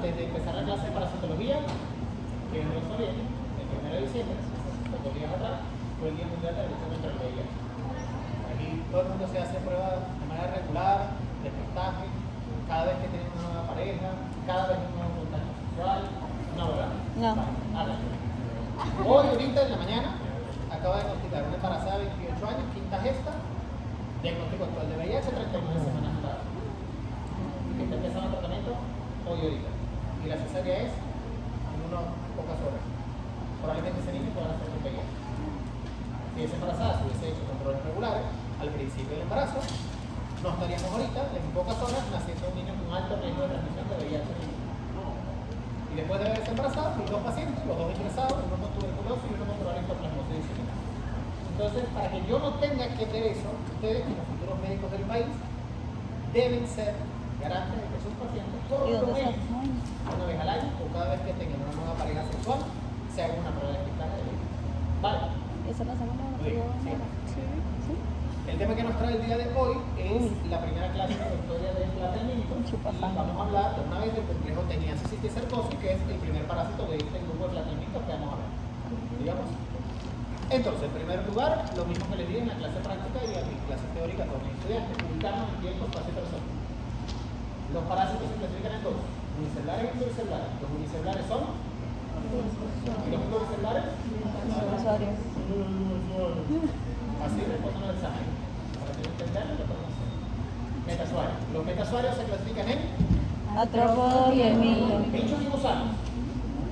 antes de empezar la clase de parasitología, que no está bien, el 1 de diciembre, pocos días atrás, fue el Día Mundial de la Lucha contra el VIH. Aquí todo el mundo se hace pruebas de manera regular, de testaje, cada vez que tienen una nueva pareja, cada vez un nuevo contacto sexual. No, ¿verdad? No. Vale, hoy, ahorita, en la mañana, acaba de diagnosticar una embarazada de 28 años, quinta gesta, diagnóstico actual de VIH, 39 semanas de embarazo. Que está empezando el tratamiento hoy, ahorita. Y la cesárea es en unas pocas horas. Probablemente ese niño pueda nacer con VIH. Si es embarazada, si hubiese hecho controles regulares al principio del embarazo, no estaríamos ahorita, en pocas horas, naciendo un niño con alto riesgo de transmisión de VIH. Y después de haberse embarazado, mis dos pacientes, los dos ingresados, uno con tuberculosis y uno con coronavirus diseminar. Entonces, para que yo no tenga que ver eso, ustedes, como futuros médicos del país, deben ser garantes de que sus pacientes, por lo menos una vez al año o cada vez que tengan una nueva pareja sexual, se hagan una prueba de cristal de VIH. ¿Vale? Esa no se llama una Muy bien, sí. El tema que nos trae el día de hoy es la primera clase de la historia del platanito. Y vamos a hablar de una vez del complejo teniasis y cercosis, que es el primer parásito de este grupo de platanitos que vamos a ver. Digamos. Entonces, en primer lugar, lo mismo que les dije en la clase práctica y en mi clase teórica con mis estudiantes, ubicamos en tiempo, espacio y persona. Los parásitos se clasifican en dos, unicelulares y pluricelulares. Los unicelulares son y los pluricelulares así responden al examen. Para que lo entendan, lo podemos hacer. Metasuarios. Los metasuarios se clasifican en artrópodos y hemíleos. bichos y gusanos.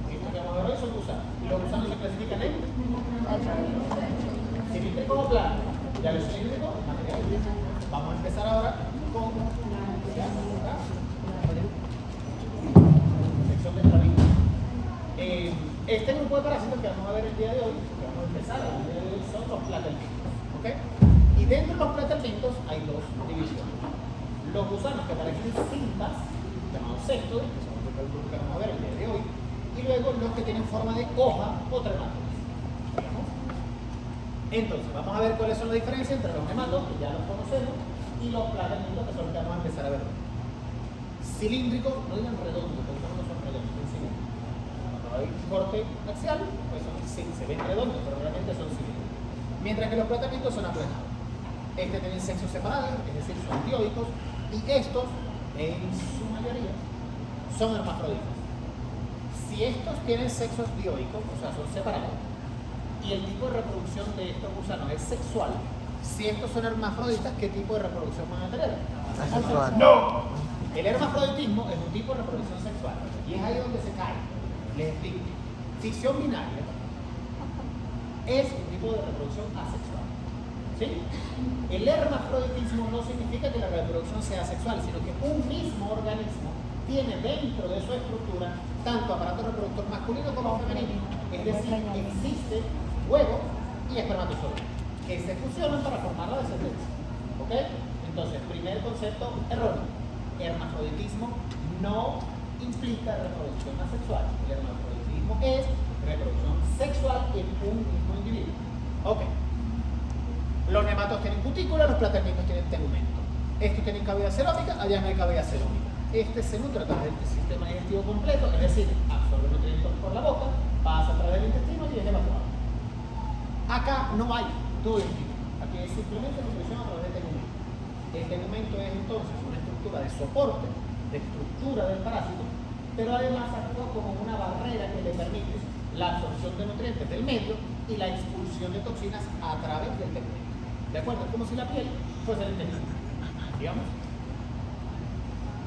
Estos que vamos a ver hoy son gusanos. Y los gusanos se clasifican en cilíndrico o plano. Ya los cilíndricos, material. Vamos a empezar ahora con sección de estrabismo. Este grupo de parásitos que vamos a ver el día de hoy, que vamos a empezar el día de hoy, son los platelmintos. ¿Okay? Y dentro de los platelmintos hay dos divisiones. Los gusanos que parecen cintas, llamados cestos, que son el grupo que vamos a ver el día de hoy, y luego los que tienen forma de hoja o trematodes. Entonces, vamos a ver cuáles son las diferencias entre los nematodos, que ya los conocemos, y los platelmintos, que son los que vamos a empezar a ver hoy. Cilíndricos, no digan redondos, porque no son redondos, son cilíndricos. Cuando hay corte axial, pues se ven redondos, pero realmente son cilíndricos. Mientras que los platanmitos son aplanados. Este tienen sexos separados, es decir, son dioicos, y estos, en su mayoría, son hermafroditas. Si estos tienen sexos dioicos, o sea, son separados, y el tipo de reproducción de estos gusanos es sexual, si estos son hermafroditas, ¿qué tipo de reproducción van a tener? Asexual. ¡No! El hermafroditismo es un tipo de reproducción sexual, y es ahí donde se cae. Les explico. Fisión binaria es un tipo de reproducción asexual. ¿Sí? El hermafroditismo no significa que la reproducción sea sexual, sino que un mismo organismo tiene dentro de su estructura tanto aparato reproductor masculino como femenino. Es decir, existe huevo y espermatozoide que se fusionan para formar la descendencia. ¿Ok? Entonces, primer concepto erróneo. Hermafroditismo no implica reproducción asexual. El hermafroditismo es reproducción sexual en un mismo individuo. Ok. Los nematos tienen cutícula, los platanmitos tienen tegumento. Estos tienen cavidad celómica, allá no hay cavidad celómica. Este se nutre a través del sistema digestivo completo, es decir, absorbe nutrientes por la boca, pasa a través del intestino y es evacuado. Acá no hay todo el tipo. Aquí es simplemente nutrición a través del tegumento. El tegumento es entonces una estructura de soporte, de estructura del parásito, pero además actúa como una barrera que le permite la absorción de nutrientes del medio y la expulsión de toxinas a través del tegumento. ¿De acuerdo? Es como si la piel fuese el intestino, digamos.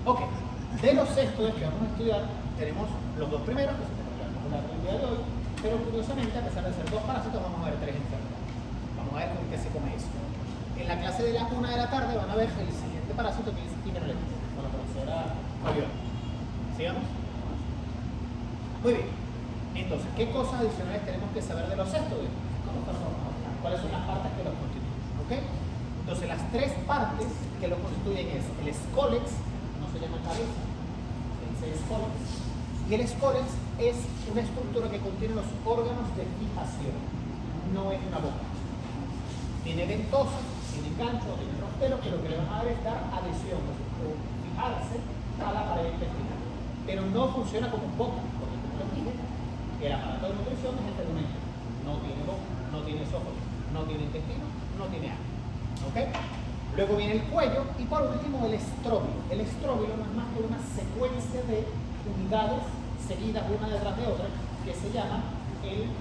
Ok, de los cestos que vamos a estudiar, tenemos los dos primeros, que se vamos a hablar el día de hoy, pero curiosamente, a pesar de ser dos parásitos, vamos a ver tres enfermedades. Vamos a ver con qué se come eso. En la clase de la 1 de la tarde van a ver el siguiente parásito que es hiperlético, con la profesora Fabiola. ¿Sigamos? Muy bien. Entonces, ¿qué cosas adicionales tenemos que saber de los cestos? ¿Cuáles son las partes que los constituyen? ¿Ok? Entonces, las tres partes que los constituyen es el escólex, no se llama cabeza, se dice escólex, y el escólex es una estructura que contiene los órganos de fijación, no es una boca. Tiene ventosas, tiene gancho, tiene rostero, que lo que le van a dar es dar adhesión, o fijarse a la pared intestinal. pero no funciona como boca, porque como les dije, el aparato de nutrición es el tegumento. No tiene boca, no tiene esófago, no tiene intestino, no tiene ano. ¿Ok? Luego viene el cuello y por último el estróbilo. El estróbilo no es más que una secuencia de unidades seguidas una detrás de otra que se llama el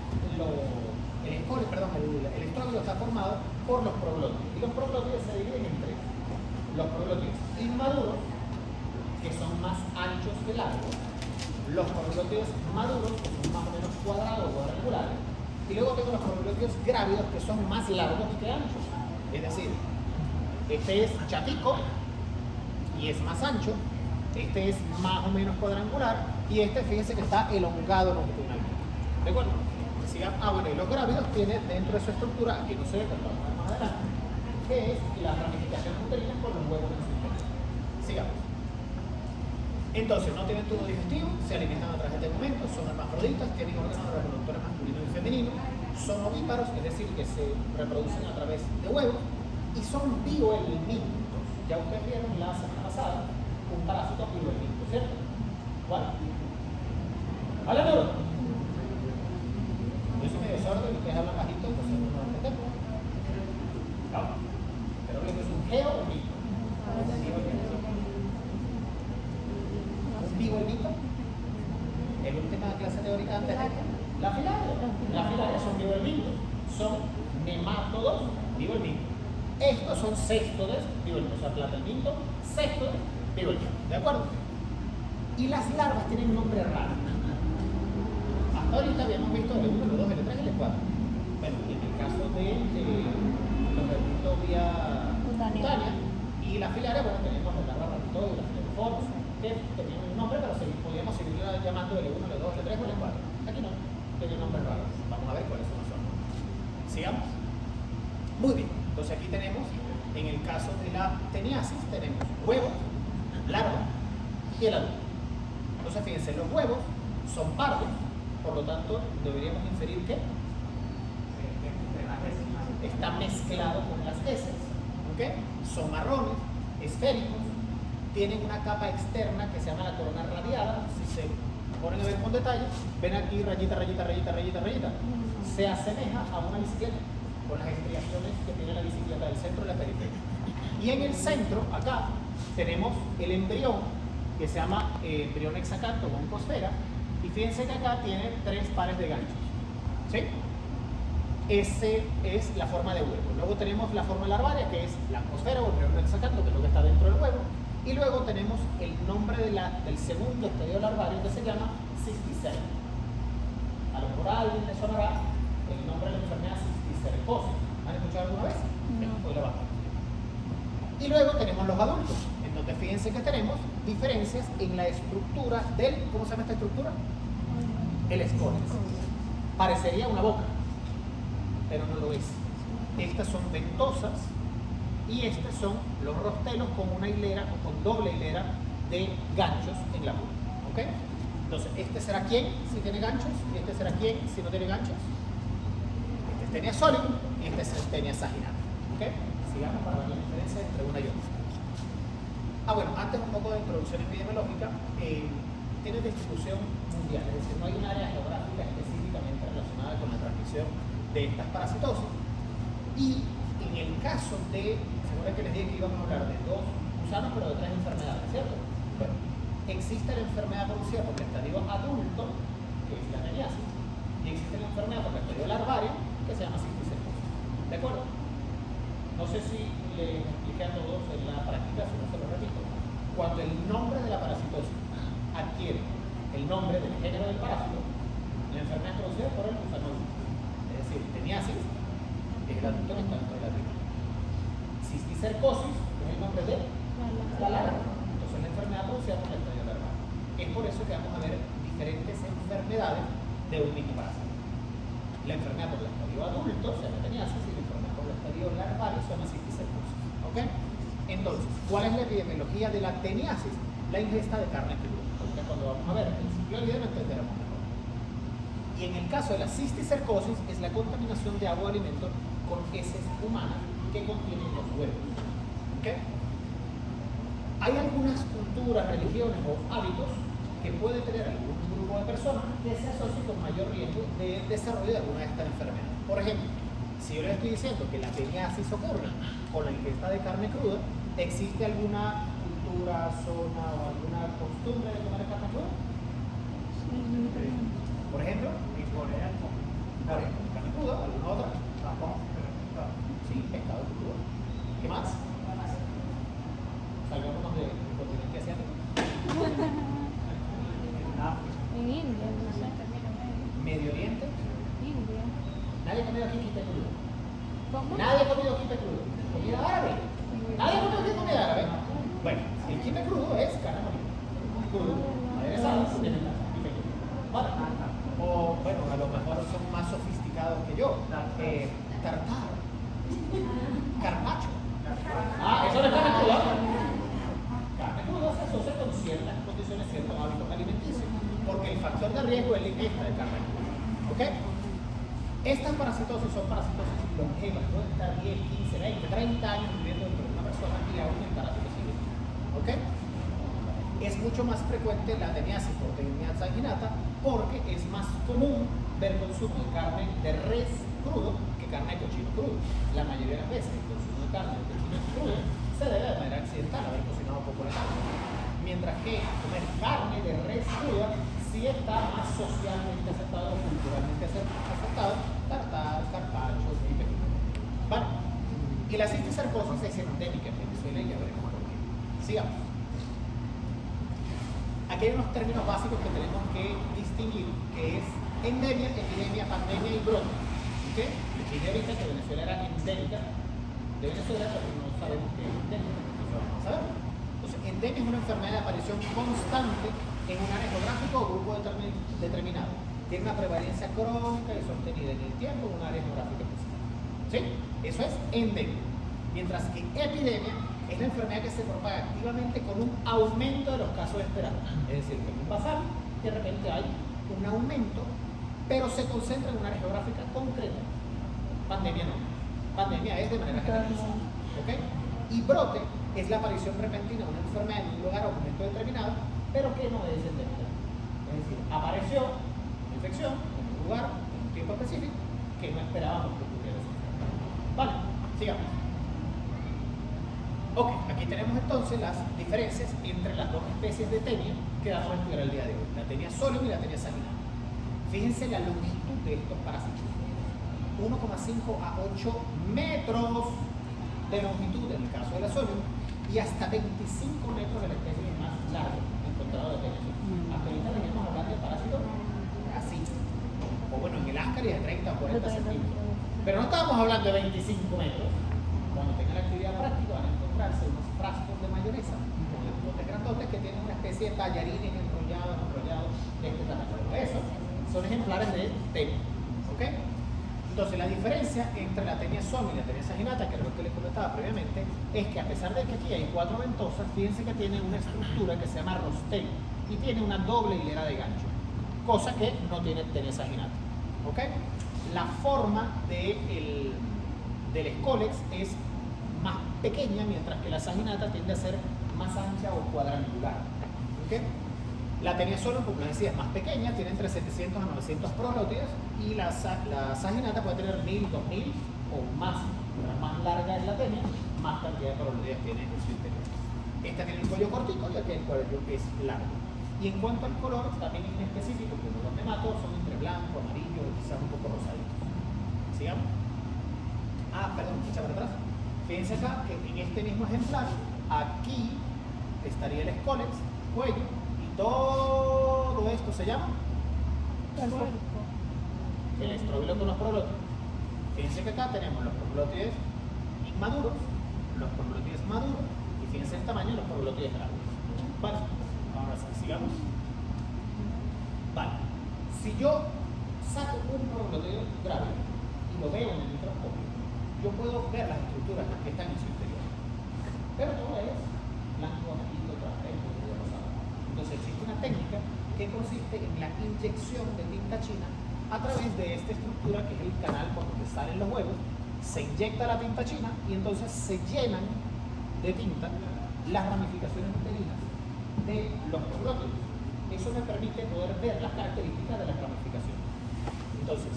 estróbilo está formado por los proglótidos. Y los proglótidos se dividen en tres. Los proglótidos inmaduros, que son más anchos que largos. Los proglótidos maduros, que son más o menos cuadrados o cuadrangulares. Y luego tengo los proglótidos grávidos, que son más largos que anchos. Es decir, este es chatico y es más ancho. Este es más o menos cuadrangular. Y este, fíjense que está elongado longitudinalmente. ¿De acuerdo? Bueno, y los grávidos tienen dentro de su estructura, aquí no se ve, pero vamos a ver más adelante, que es las ramificaciones uterinas con los huevos en su interior. Sigamos. Entonces, no tienen tubo digestivo, se alimentan a través de tegumentos, son hermafroditas, tienen órganos reproductores masculinos y femeninos, son ovíparos, es decir, que se reproducen a través de huevos, y son biohelmintos. Ya ustedes vieron la semana pasada un parásito biohelminto, ¿cierto? ¿Cuál? ¿Vale, Nuro? Yo soy medio sordo y ustedes hablan bajito, entonces no lo entendemos. No. Pero lo que es un geo o mito. Un biohelmito. El última clase teórica antes de esta. La filaria. Las filarias son biohelmintos. Son nemátodos biohelmintos. Estos son céstodes biohelmintos. O sea, platelminto, céstodes biohelmintos. ¿De acuerdo? Y las larvas tienen un nombre raro. Hasta ahorita habíamos visto el 1, el 2, el 3 y el 4. Bueno, en el caso de los Herpetobia cutánea y la filaria, bueno, tenemos la larva Herpetobia y la Filaria que tenían un nombre, pero podíamos seguir llamando el 1, el 2, el 3 o el 4. Aquí no, tiene un nombre raro. Vamos a ver cuáles son los nombres. Sigamos. Muy bien, entonces aquí tenemos, en el caso de la teniasis, tenemos huevos, larva y el adulto. Entonces fíjense, los huevos son pardos. Por lo tanto, deberíamos inferir que está mezclado con las heces, ¿okay? Son marrones, esféricos, tienen una capa externa que se llama la corona radiada. Si se ponen a ver con detalle, ven aquí rayita, rayita, rayita, rayita, rayita. Se asemeja a una bicicleta, con las estriaciones que tiene la bicicleta del centro y la periferia. Y en el centro, acá, tenemos el embrión, que se llama embrión hexacanto o oncosfera. Y fíjense que acá tiene 3 pares de ganchos. ¿Sí? Esa es la forma de huevo. Luego tenemos la forma larvaria, que es la oncosfera o el embrión hexacanto, que es lo que está dentro del huevo. Y luego tenemos el nombre del segundo estadio larvario, que se llama cisticerco. A lo mejor a alguien le sonará el nombre de la enfermedad cisticercosis. ¿Han escuchado alguna vez? No. Hoy la vamos. Y luego tenemos los adultos, en donde fíjense que tenemos diferencias en la estructura del, ¿cómo se llama esta estructura? El escones. Parecería una boca, pero no lo es. Estas son ventosas y estos son los rostelos con una hilera o con doble hilera de ganchos en la boca. ¿Ok? Entonces, este será quién si tiene ganchos y este será quién si no tiene ganchos. Este es tenia solum y este es tenia saginata. ¿Ok? Sigamos para ver la diferencia entre una y otra. Bueno, antes un poco de introducción epidemiológica. Tiene distribución mundial, es decir, no hay un área geográfica específicamente relacionada con la transmisión de estas parasitosis. Y en el caso de, seguro que les dije que íbamos a hablar de 2 gusanos, pero de 3 enfermedades, ¿cierto? Bueno, existe la enfermedad producida por el estadio adulto, que es la teniasis, y existe la enfermedad por el estadio larvario, que se llama cisticercosis. ¿De acuerdo? No sé si les expliqué a todos en la práctica, si no se lo repito. Cuando el nombre de la parasitosis adquiere el nombre del género del parásito, la enfermedad es producida por el gusano. Es decir, teniasis es el adulto que está dentro de la tribu. Cisticercosis es el nombre de la larva. Entonces la enfermedad producida por el estadio larvario. Es por eso que vamos a ver diferentes enfermedades de un mismo parásito. La enfermedad por el estadio adulto se llama teniasis y la enfermedad por el estadio larvario se llama cisticercosis. ¿Ok? Entonces, ¿cuál es la epidemiología de la teniasis? La ingesta de carne cruda. Porque cuando vamos a ver el ciclo de vida lo entenderemos mejor. Y en el caso de la cisticercosis es la contaminación de agua o alimento con heces humanas que contienen los huevos. ¿Okay? Hay algunas culturas, religiones o hábitos que puede tener algún grupo de personas que se asocie con mayor riesgo de desarrollo de alguna de estas enfermedades. Por ejemplo, si yo les estoy diciendo que la teniasis ocurre con la ingesta de carne cruda, ¿existe alguna cultura, zona o alguna costumbre de comer carne cruda? Por ejemplo, carne cruda, ¿alguna otra? Sí, pescado crudo. ¿Qué más? Salgámonos del continente asiático. En India, no sé. Medio Oriente. India. Nadie ha comido aquí quipe crudo. ¿Cómo? Nadie ha comido quipe crudo. ¿Comida árabe? Nadie ha comido aquí comida árabe. Bueno, el quipe crudo es carne molida. Crudo. Aderezado, condimentado. Quipe crudo. Vale. O, bueno, a lo mejor son más sofisticados que yo. Tartar. Carpaccio. Eso no es carne cruda. Carne cruda se asocia con ciertas condiciones, ciertos hábitos alimenticios. Porque el factor de riesgo es la ingesta de carne cruda. ¿Ok? Estas parasitosis son parasitosis longevas, pueden estar 10, 15, 20, 30 años viviendo dentro de una persona y aún en parásitos cívicos. ¿Ok? Es mucho más frecuente la teniasis por tenias sanguinata porque es más común ver consumo de carne de res crudo que carne de cochino crudo. La mayoría de las veces el consumo de carne de cochino crudo se debe de manera accidental, haber cocinado poco la carne. Mientras que comer carne de res cruda sí está más socialmente aceptado o culturalmente aceptado, tartar, carpaccio, quipe. Vale. Y la cisticercosis es endémica en Venezuela y ya veremos por qué. Sigamos. Aquí hay unos términos básicos que tenemos que distinguir, que es endemia, epidemia, pandemia y brote. ¿Ok? Dije ahorita que Venezuela era endémica de Venezuela, pero no sabemos qué es endémica, no vamos a saber. Entonces, endemia es una enfermedad de aparición constante en un área geográfica o grupo determinado. Tiene una prevalencia crónica y sostenida en el tiempo en un área geográfica específica. ¿Sí? Eso es endemia. Mientras que epidemia es la enfermedad que se propaga activamente con un aumento de los casos esperados. Es decir, que en un pasado de repente hay un aumento, pero se concentra en un área geográfica concreta. Pandemia no. Pandemia es de manera generalizada. ¿Ok? Y brote es la aparición repentina de una enfermedad en un lugar o momento determinado, pero que no es endémica. Es decir, apareció una infección en un lugar, en un tiempo específico, que no esperábamos que ocurriera esa enfermedad. Vale, sigamos. Ok, aquí tenemos entonces las diferencias entre las dos especies de tenia que vamos a estudiar el día de hoy, la tenia solium y la tenia sanguinata. Fíjense la longitud de estos parásitos, 1,5 a 8 metros de longitud en el caso de la solium y hasta 25 metros de la especie más larga encontrado de tenia solium. Hasta ahorita veníamos hablando de parásitos así, o bueno, en el áscaris de 30 o 40 centímetros, pero no estábamos hablando de 25 metros. Cuando tengan la actividad práctica van a encontrarse unos frascos de mayonesa con botes grandotes que tienen una especie de tallarines enrollados de este tamaño. Esos son ejemplares de tenia. ¿Ok? Entonces la diferencia entre la tenia solium y la tenia sanguinata, que es lo que les comentaba previamente, es que a pesar de que aquí hay 4 ventosas, fíjense que tiene una estructura que se llama rostelo y tiene una doble hilera de gancho, cosa que no tiene tenia sanguinata. ¿Ok? La forma del escólex es más pequeña, mientras que la sanguinata tiende a ser más ancha o cuadrangular. ¿Okay? La tenia solium, como les decía, es más pequeña, tiene entre 700 a 900 proglótides y la sanguinata puede tener 1000, 2000 o más. Mientras más larga es la tenia, más cantidad de proglótides tiene en su interior. Esta tiene el cuello cortico y aquí el cuello es largo. Y en cuanto al color, también es inespecífico, porque los nematos son entre blanco, amarillo o quizás un poco rosaditos. Sigamos. Perdón, echa para atrás. Fíjense acá que en este mismo ejemplar, aquí estaría el escólex, cuello, y todo esto se llama el estróbilo con los proglótides. Fíjense que acá tenemos los proglótides inmaduros, los proglótides maduros, y fíjense el tamaño de los proglótides grandes. Vale, ahora sí, sigamos. Vale, si yo saco un proglótide grave y lo veo en el microscopio, yo puedo ver las estructuras que están en su interior. Pero todo es blanco, amarillo, transparente, rosado. Entonces existe una técnica que consiste en la inyección de tinta china a través de esta estructura que es el canal por donde salen los huevos. Se inyecta la tinta china y entonces se llenan de tinta las ramificaciones uterinas de los proglótides. eso me permite poder ver las características de las ramificaciones. Entonces,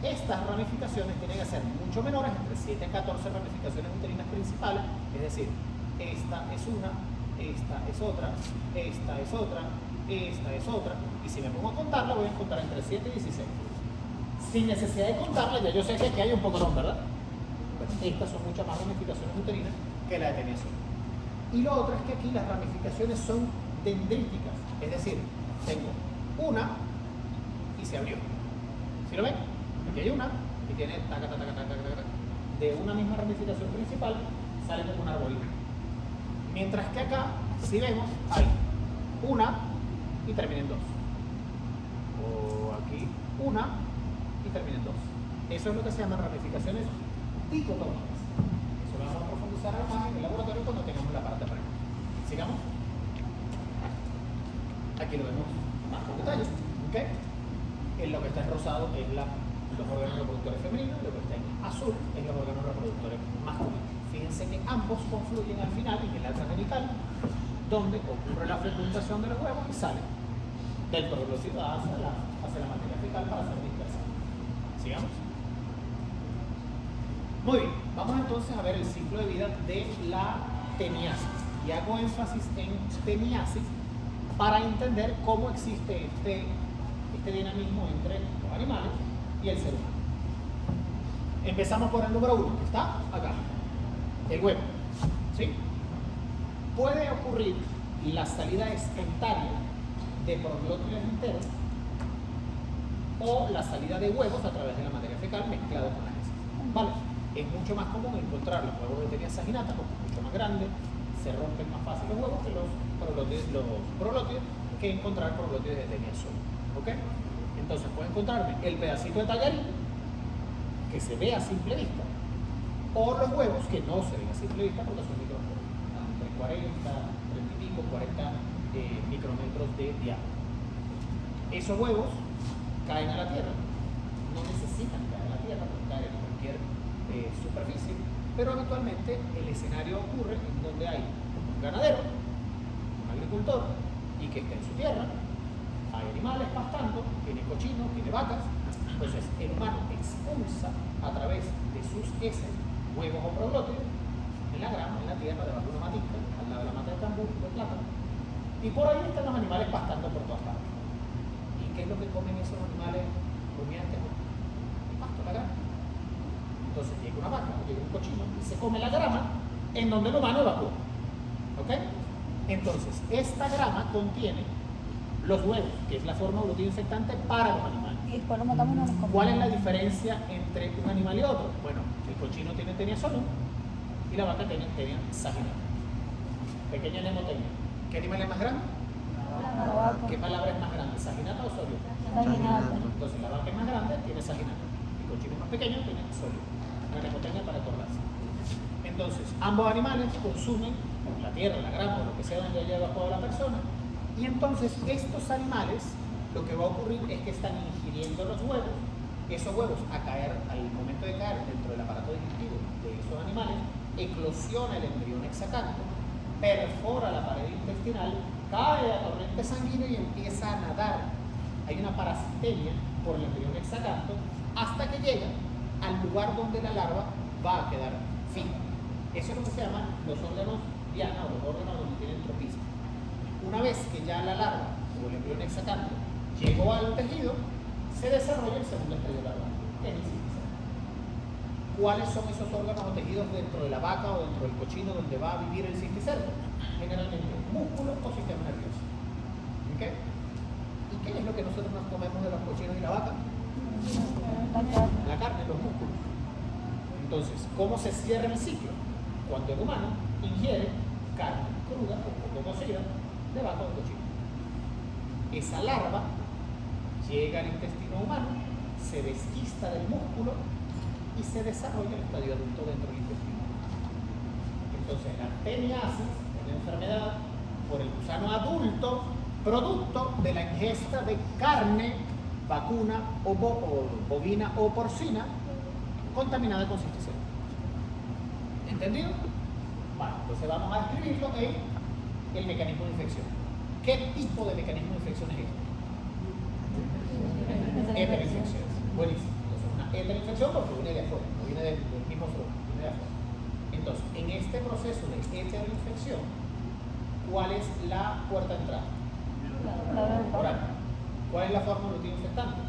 estas ramificaciones tienen que ser mucho menores, entre 7 a 14 ramificaciones uterinas principales, es decir, esta es una, esta es otra, esta es otra, esta es otra, y si me pongo a contarla, voy a contar entre 7 y 16. Sin necesidad de contarla, ya yo sé que aquí hay un poco, ¿verdad? Pues estas son muchas más ramificaciones uterinas que la de tenia sola. Y lo otro es que aquí las ramificaciones son dendríticas, es decir, tengo una y se abrió. ¿Sí lo ven? Aquí hay una y tiene taca, taca, taca, taca, taca, taca. De una misma ramificación principal sale como un arbolito. Mientras que acá, si vemos, hay una y termina en dos. O aquí una y termina en dos. Eso es lo que se llaman ramificaciones dicotómicas. Eso lo vamos a profundizar más en el laboratorio cuando tengamos la parte práctica. Sigamos. Aquí lo vemos más con detalle. ¿Okay? En lo que está en rosado es los órganos reproductores femeninos, lo que está en azul es los órganos reproductores masculinos. Fíjense que ambos confluyen al final en el atlas genital, donde ocurre la fecundación de los huevos y sale del proglósito hacia la materia fecal para ser dispersa. Sigamos. Muy bien, vamos entonces a ver el ciclo de vida de la teniasis. Y hago énfasis en teniasis para entender cómo existe este dinamismo entre los animales y el ser humano. Empezamos por el número 1, que está acá, el huevo. ¿Sí? Puede ocurrir la salida espontánea de proglótides enteros o la salida de huevos a través de la materia fecal mezclado con las heces. ¿Vale? Es mucho más común encontrar los huevos de tenia saginata porque es mucho más grande, se rompen más fácil los huevos que los proglótides que encontrar proglótides de tenia sola. ¿Ok? Entonces puedo encontrarme el pedacito de tallarín que se ve a simple vista o los huevos que no se ven a simple vista porque son microscópicos, entre 40, 30 y pico, 40 micrómetros de diámetro. Esos huevos caen a la tierra, no necesitan caer a la tierra, pueden caer en cualquier superficie, pero habitualmente el escenario ocurre en donde hay un ganadero, un agricultor y que está en su tierra, hay animales pastando, tiene cochinos, tiene vacas, entonces el humano expulsa a través de sus heces huevos o proglótides en la grama, en la tierra, debajo de una matica, al lado de la mata de cambur, de plátano, y por ahí están los animales pastando por todas partes. ¿Y qué es lo que comen esos animales rumiantes? El pasto, la grama. Entonces llega una vaca, llega un cochino y se come la grama en donde el humano evacúa. ¿Ok? Entonces, esta grama contiene los huevos, que es la forma evolutiva infectante para los animales. Y después lo matamos y no nos comemos. ¿Cuál es la diferencia entre un animal y otro? Bueno, el cochino tiene tenia solo y la vaca tiene tenia saginata. Pequeña mnemotecnia. ¿Qué animal es más grande? La vaca. ¿Qué palabra es más grande? ¿Saginata o sólido? Saginata. Entonces la vaca es más grande, tiene saginata. El cochino es más pequeño, tiene sólido. Una mnemotecnia para acordarse. Entonces, ambos animales consumen la tierra, la grama o lo que sea donde haya evacuado la persona. Y entonces estos animales, lo que va a ocurrir es que están ingiriendo los huevos. Esos huevos, al momento de caer dentro del aparato digestivo de esos animales, eclosiona el embrión hexacanto, perfora la pared intestinal, cae a torrente sanguíneo y empieza a nadar. Hay una parasitemia por el embrión hexacanto hasta que llega al lugar donde la larva va a quedar fija. Eso es lo que se llaman los órganos diana o los órganos donde tienen tropismo. Una vez que ya la larva o el embrión hexacanto llegó al tejido, se desarrolla el segundo estadio larval, que es el cisticerco. ¿Cuáles son esos órganos o tejidos dentro de la vaca o dentro del cochino donde va a vivir el cisticerco? Generalmente músculo o sistema nervioso. ¿Okay? ¿Y qué es lo que nosotros nos comemos de los cochinos y la vaca? La carne, los músculos. Entonces, ¿cómo se cierra el ciclo? Cuando el humano ingiere carne cruda o poco cocida de vaca o cochino. Esa larva llega al intestino humano, se desquista del músculo y se desarrolla el estadio adulto dentro del intestino. Entonces, la teniasis es una enfermedad por el gusano adulto producto de la ingesta de carne vacuna o bovina o porcina contaminada con cisticerco. ¿Entendido? Vale, entonces vamos a describirlo en el mecanismo de infección. ¿Qué tipo de mecanismo de infección es este? Heterinfecciones. Buenísimo. Entonces, una heterinfección porque viene de afuera, no viene del mismo flujo, viene de afuera. Entonces, en este proceso de heterinfección, ¿cuál es la puerta de entrada? Oral. ¿Cuál es la forma de rutina infectante?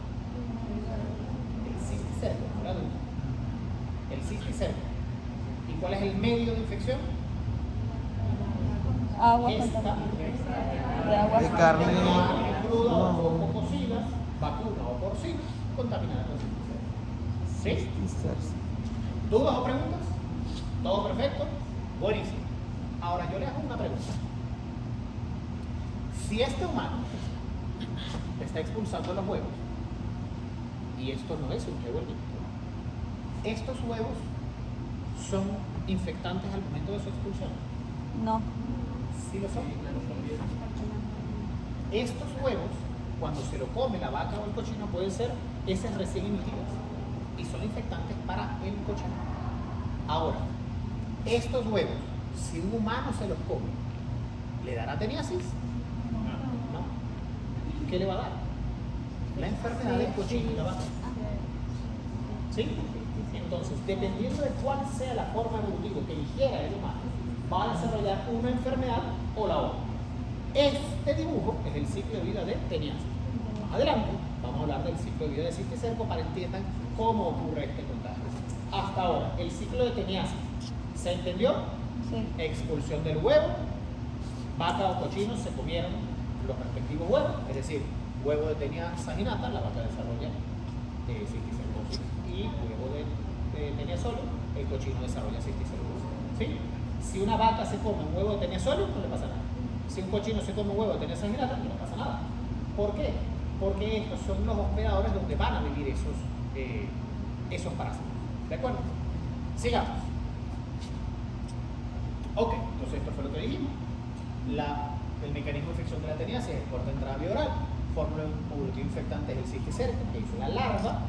El cisticerco, el adulto. El cisticerco. ¿Y cuál es el medio de infección? Agua Esta. de agua. De carne. Cruda o poco cocida, vacuna o porcina, contaminada con cisticerco. ¿Sí? ¿Dudas o preguntas? ¿Todo perfecto? Buenísimo. Ahora yo le hago una pregunta. Si este humano está expulsando los huevos, y esto no es un huevo limpio, ¿estos huevos son infectantes al momento de su expulsión? No. Sí lo son. Estos huevos, cuando se lo come la vaca o el cochino, pueden ser heces recién emitidas y son infectantes para el cochino. Ahora, estos huevos, si un humano se los come, ¿le dará teniasis? No. ¿Qué le va a dar? La enfermedad del cochino y la vaca. ¿Sí? Entonces, dependiendo de cuál sea la forma evolutiva que eligiera el humano, va a desarrollar una enfermedad o la otra. Este dibujo es el ciclo de vida de teniasis. Más adelante vamos a hablar del ciclo de vida de cisticerco para que entiendan cómo ocurre este contagio. Hasta ahora, el ciclo de teniasis, ¿se entendió? Sí. Expulsión del huevo, vaca o cochino se comieron los respectivos huevos, es decir, huevo de tenia saginata, la vaca desarrolla cisticercosis, y huevo de tenia solo, el cochino desarrolla cisticercosis. ¿Sí? Si una vaca se come un huevo de tenia solo, no le pasa nada. Si un cochino se come un huevo de tenia saginata, no le pasa nada. ¿Por qué? Porque estos son los hospedadores donde van a vivir esos parásitos. ¿De acuerdo? Sigamos. Ok, entonces esto fue lo que dijimos. El mecanismo de infección de la teniasis es puerta de entrada vía oral, fórmula evolutivo infectante es el cisticerco, que es la larva,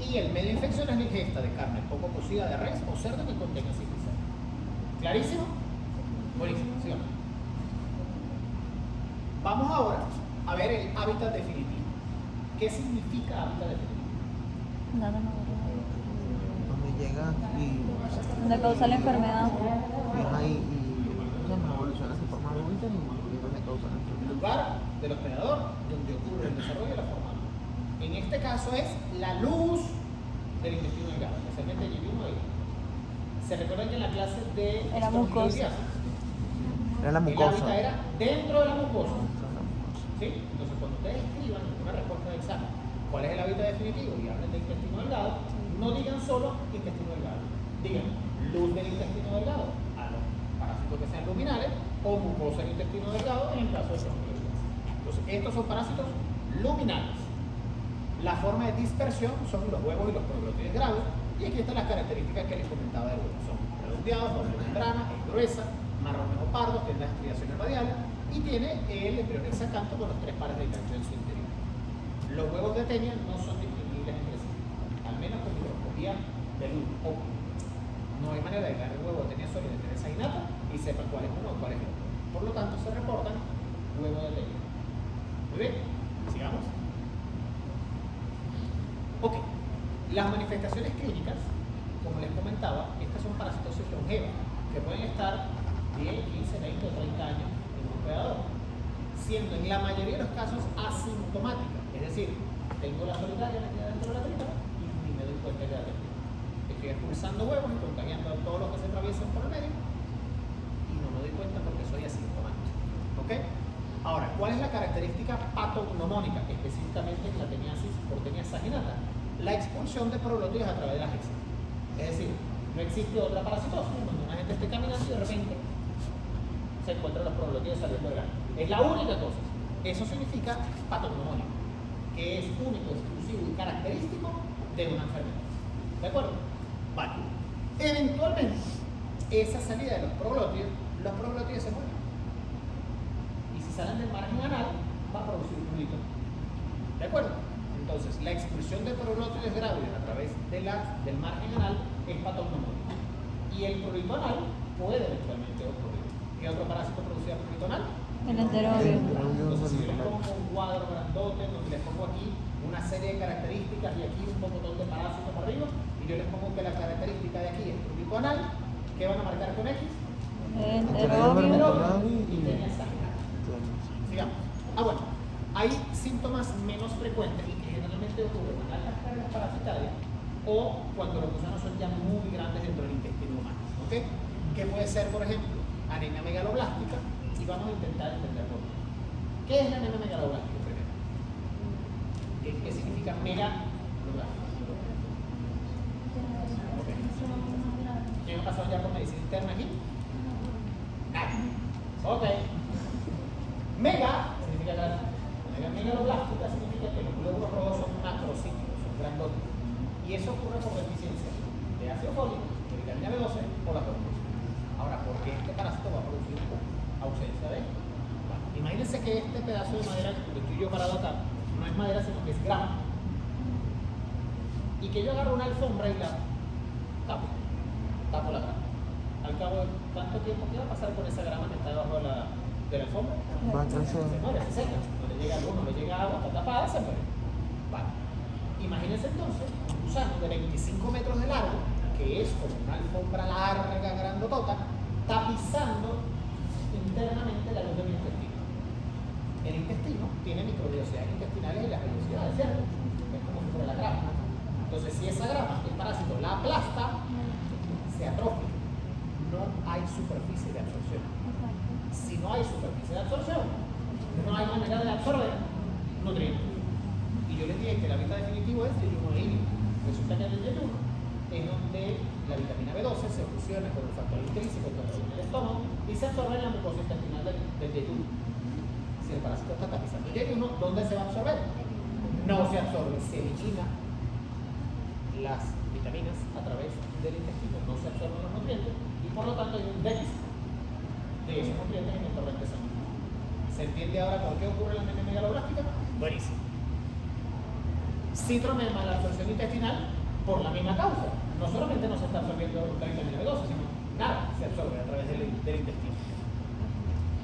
y el medio de infección es la ingesta de carne poco cocida de res o cerdo que contenga cisticerco. ¿Clarísimo? Buenísimo, sigamos. Vamos ahora a ver el hábitat definitivo. ¿Qué significa hábitat definitivo? Nada, no. Donde llega y Donde causa la enfermedad. es ahí y se evoluciona de forma adulta y donde causa la enfermedad. Lugar del hospedador donde ocurre el desarrollo de la forma adulta. En este caso es la luz del intestino delgado, especialmente el yipino ahí. ¿Se recuerdan que en la clase de Era mucosa. estomiolidiasis, Era la el mucosa. hábitat era dentro de la mucosa? ¿Sí? Entonces, cuando ustedes escriban una respuesta de examen, ¿cuál es el hábitat definitivo? Y hablen de intestino delgado, no digan solo intestino delgado. Digan luz del intestino delgado a los parásitos que sean luminales o mucosa del intestino delgado en el caso de estomiolidiasis. Entonces, estos son parásitos luminales. La forma de dispersión son los huevos y los proglótides graves. Y aquí están las características que les comentaba del huevo. Son redondeados, doble membrana, es gruesa, marrones o pardos, tiene las estriaciones radiales y tiene el embrión hexacanto con los 3 pares de gancho en su interior. Los huevos de tenia no son distinguibles entre sí, al menos con microscopía de luz óptica. No hay manera de agarrar el huevo de tenia solo y de tenia saginata y sepan cuál es uno o cuál es el otro. Por lo tanto, se reportan huevos de tenia. Muy bien, sigamos. Ok, las manifestaciones clínicas, como les comentaba, estas son parasitosis longevas, que pueden estar 10, 15, 20 o 30 años en un hospedador, siendo en la mayoría de los casos asintomáticas, es decir, tengo la solitaria metida dentro de la tripa y ni me doy cuenta que la tengo. Estoy expulsando huevos y contagiando a todos los que se atraviesan por el medio y no me doy cuenta porque soy asintomático. ¿Ok? Ahora, ¿cuál es la característica patognomónica, específicamente en la teniasis por tenia saginata? La expulsión de proglótides a través de las heces. Es decir, no existe otra parasitosis cuando una gente esté caminando y de repente se encuentran los proglótides saliendo de grano. Es la única cosa. Eso significa patognomónico, que es único, exclusivo y característico de una enfermedad. ¿De acuerdo? Vale. Eventualmente, esa salida de los proglótides se mueren. Y si salen del margen anal, va a producir prurito. ¿De acuerdo? Entonces, la expulsión de proglótides grávidos a través del margen anal es patognomónico. Y el prurito anal puede eventualmente ocurrir. ¿Qué otro parásito producía prurito anal? El entero El obvio. entero obvio Entonces, si yo les celular. pongo un cuadro grandote donde les pongo aquí una serie de características y aquí un montón de parásitos arriba, y yo les pongo que la característica de aquí es prurito anal, ¿qué van a marcar con X? El entero Entero obvio. vermiculado Y tenía saginario. Sigamos. Bueno, hay síntomas menos frecuentes y que generalmente ocurren con altas cargas parasitarias o cuando los gusanos son ya muy grandes dentro del intestino humano. ¿Ok? Que puede ser, por ejemplo, anemia megaloblástica y vamos a intentar entender por qué. ¿Qué es la anemia megaloblástica primero? ¿Qué significa megaloblástica? Ok. ¿Quién ha pasado ya por medicina interna aquí? Nadie. Ok. Mega significa grande. Megaloblástica significa que los glóbulos rojos son macrocíclicos, son grandotes. Y eso ocurre por deficiencia de ácido fólico, de vitamina B12 o la hormonas. Ahora, ¿por qué este parásito va a producir ausencia de? Bueno, imagínense que este pedazo de madera que estoy yo parado acá no es madera, sino que es grama. Y que yo agarro una alfombra y la tapo la grama. Al cabo de cuánto tiempo, ¿qué va a pasar con esa grama que está debajo de la alfombra? Va a crecer. Se muere, se seca. No le llega luz, no le llega agua, está tapada, se muere. Vale. Imagínense entonces un gusano de 25 metros de largo, que es como una alfombra larga, grandotota, tapizando internamente la luz del intestino. El intestino tiene microbiosidades intestinales y las vellosidades, ¿cierto? Es como si fuera la grama. Entonces, si esa grama, el parásito, la aplasta, se atrofia. No hay superficie de absorción. Si no hay superficie de absorción, no hay manera de absorber nutrientes. Y yo les dije que el hábitat definitivo es el yeyuno híbrido. Resulta que en el yeyuno es donde la vitamina B12 se fusiona con el factor intrínseco que está en el estómago y se absorbe en la mucosa intestinal del yeyuno. Si el parásito está tapizando el yeyuno, ¿dónde se va a absorber? No se absorbe, se elimina las vitaminas a través del intestino, no se absorben los nutrientes y por lo tanto hay un déficit de esos nutrientes en el torrente sanguíneo. ¿Se entiende ahora por qué ocurre la anemia megaloblástica? Buenísimo. Síndrome de mala absorción intestinal por la misma causa. No solamente no se está absorbiendo la vitamina B12, sino nada se absorbe a través del intestino.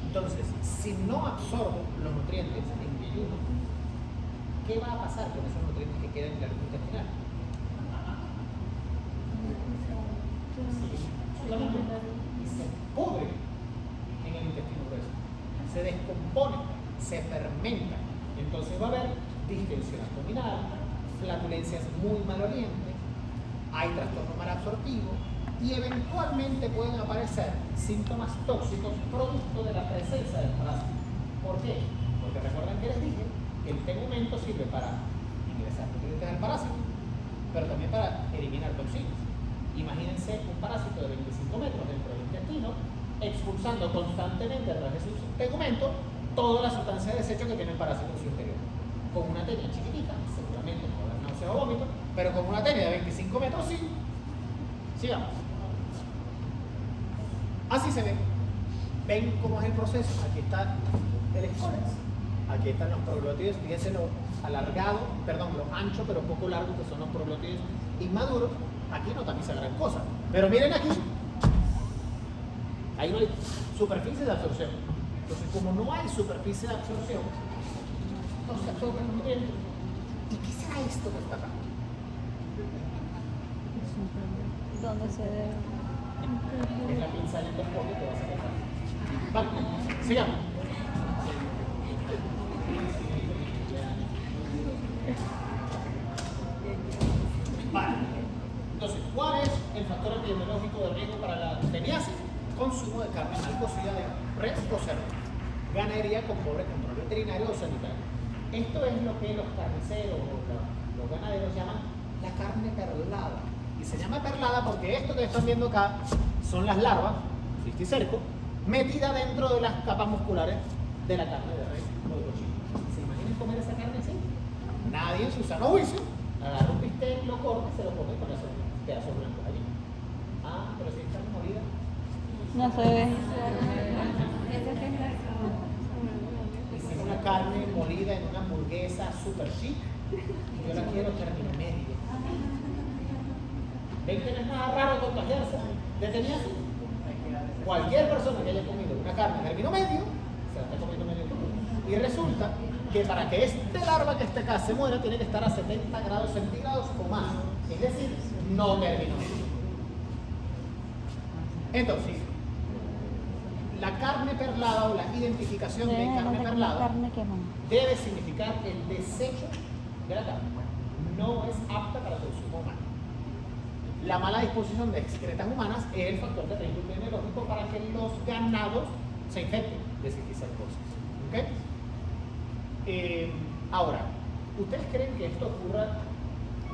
Entonces, si no absorbo los nutrientes en yeyuno, ¿qué va a pasar con esos nutrientes que quedan en la luz intestinal? Y se pudre en el intestino grueso, se descompone, se fermenta. Entonces va a haber distensión abdominal, flatulencias muy malolientes, hay trastorno malabsortivo y eventualmente pueden aparecer síntomas tóxicos producto de la presencia del parásito. ¿Por qué? Porque recuerden que les dije que el tegumento sirve para ingresar nutrientes al parásito, pero también para eliminar toxinas. Imagínense un parásito de 25 metros dentro del intestino, expulsando constantemente a través de su tegumento toda la sustancia de desecho que tiene el parásito en su interior. Con una tenia chiquitita, seguramente no va a haber náusea o vómito, pero con una tenia de 25 metros sí. Sigamos. Así se ve. ¿Ven cómo es el proceso? Aquí está el escólex. Aquí están los proglótides, fíjense lo alargado, perdón, lo ancho pero poco largo que son los proglótides inmaduros. Aquí no tapiza gran cosa. Pero miren aquí. Ahí no hay superficie de absorción. Entonces, como no hay superficie de absorción, no se absorben los nutrientes. ¿Y qué será esto que está acá? ¿Dónde se debe? Es la pinza del endoscopio que va a sacar. Vale, sigamos. Vale. Entonces, ¿cuál es el factor epidemiológico de riesgo para la teniasis? Consumo de carne mal cocida de res o cerdo. Ganadería con pobre control veterinario o sanitario. Esto es lo que los carniceros o los ganaderos llaman la carne perlada. Y se llama perlada porque esto que están viendo acá son las larvas, cisticerco, metidas dentro de las capas musculares de la carne de res o de cochino. ¿Se imaginan comer esa carne así? Nadie en su sano juicio agarra un bistec, lo corta y se lo come con esos pedazos blancos allí. Ah, pero si es carne molida. No se ve. Es una carne molida en una hamburguesa super chic y yo la quiero término medio. ¿Ven que no es nada raro contagiarse de teniasis? Cualquier persona que haya comido una carne término medio se la está comiendo Y resulta que para que este larva que esté acá se muera, tiene que estar a 70 grados centígrados o más. Es decir, no terminó. Entonces, la carne perlada o la identificación de carne perlada carne quemada. debe significar el desecho de la carne. No es apta para consumo humano. La mala disposición de excretas humanas es el factor de riesgo epidemiológico para que los ganados se infecten de cisticercosis. ¿Okay? Ahora, ¿ustedes creen que esto ocurra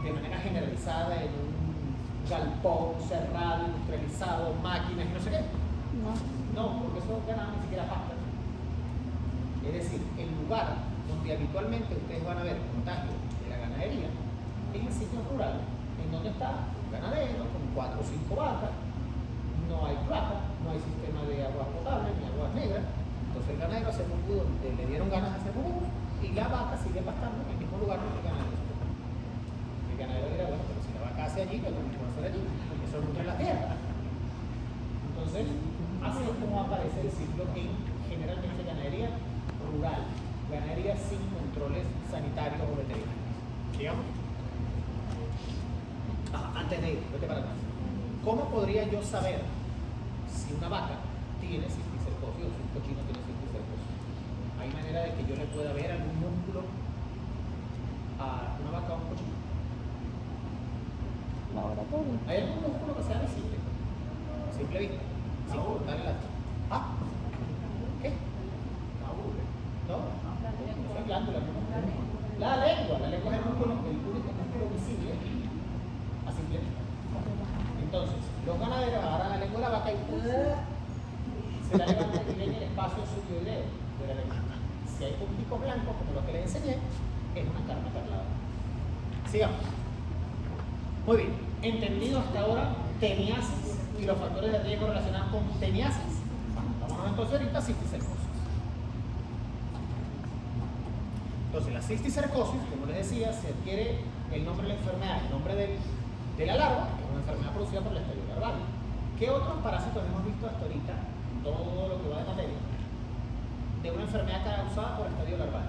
de manera generalizada en un galpón cerrado, industrializado, máquinas y no sé qué? No, porque esos ganados ni siquiera pastan. Es decir, el lugar donde habitualmente ustedes van a ver contagio de la ganadería es en sitios rurales, en donde está un ganadero con 4 o 5 vacas, no hay placa, no hay sistema de aguas potables ni aguas negras. Entonces el ganadero hace pupú donde le dieron ganas de hacer pupú y la vaca sigue pastando en el mismo lugar donde el ganadero se pupú. El ganadero dirá, bueno, pero si la vaca hace allí, yo también puedo hacer allí, porque eso nutre la tierra. Entonces, así es como aparece el ciclo en generalmente ganadería rural, ganadería sin controles sanitarios o veterinarios. Digamos. Antes de ir, vete para atrás. ¿Cómo podría yo saber si una vaca tiene cisticercosis o si un cochino tiene cisticercosis? ¿Hay manera de que yo le pueda ver algún músculo a una vaca o un cochino? Laboratorio. ¿Hay algún músculo que sea visible? A simple vista, sin cortarle la vista. ¿Qué? ¿No? No son glándulas, no. La lengua es el único músculo visible a simple vista. Entonces, los ganaderos agarran la lengua de la vaca y se la levantan y ven el espacio subioideo de la lengua. Si hay punticos blancos, como los que les enseñé, es una carne perlada. Sigamos. Muy bien, entendido hasta ahora teniasis y los factores de riesgo relacionados con teniasis. Vámonos entonces ahorita a cisticercosis. Entonces, la cisticercosis, como les decía, se adquiere el nombre de la enfermedad, el nombre de la larva, que es una enfermedad producida por el estadio larval. ¿Qué otros parásitos hemos visto hasta ahorita, en todo lo que va de materia, de una enfermedad causada por el estadio larval?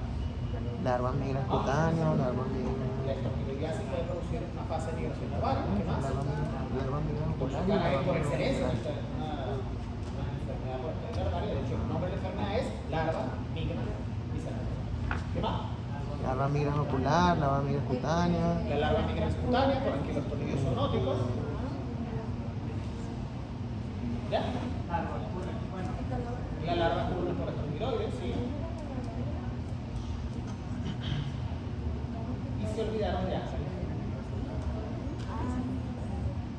Larvas migras cutáneas, larvas migras. La estoquilidiasis puede producir una fase de migración larval. ¿Qué más? Larvas migras Por excelencia, una enfermedad por estadio larval. De hecho, el nombre de la enfermedad es larva migra visceral. ¿Qué más? Larva migras ocular, larva migras cutánea. La larva migra cutánea por anquilostornidios zoonóticos. ¿Ya? La larva ocurre por estromiloides, sí. Y se olvidaron de Axel.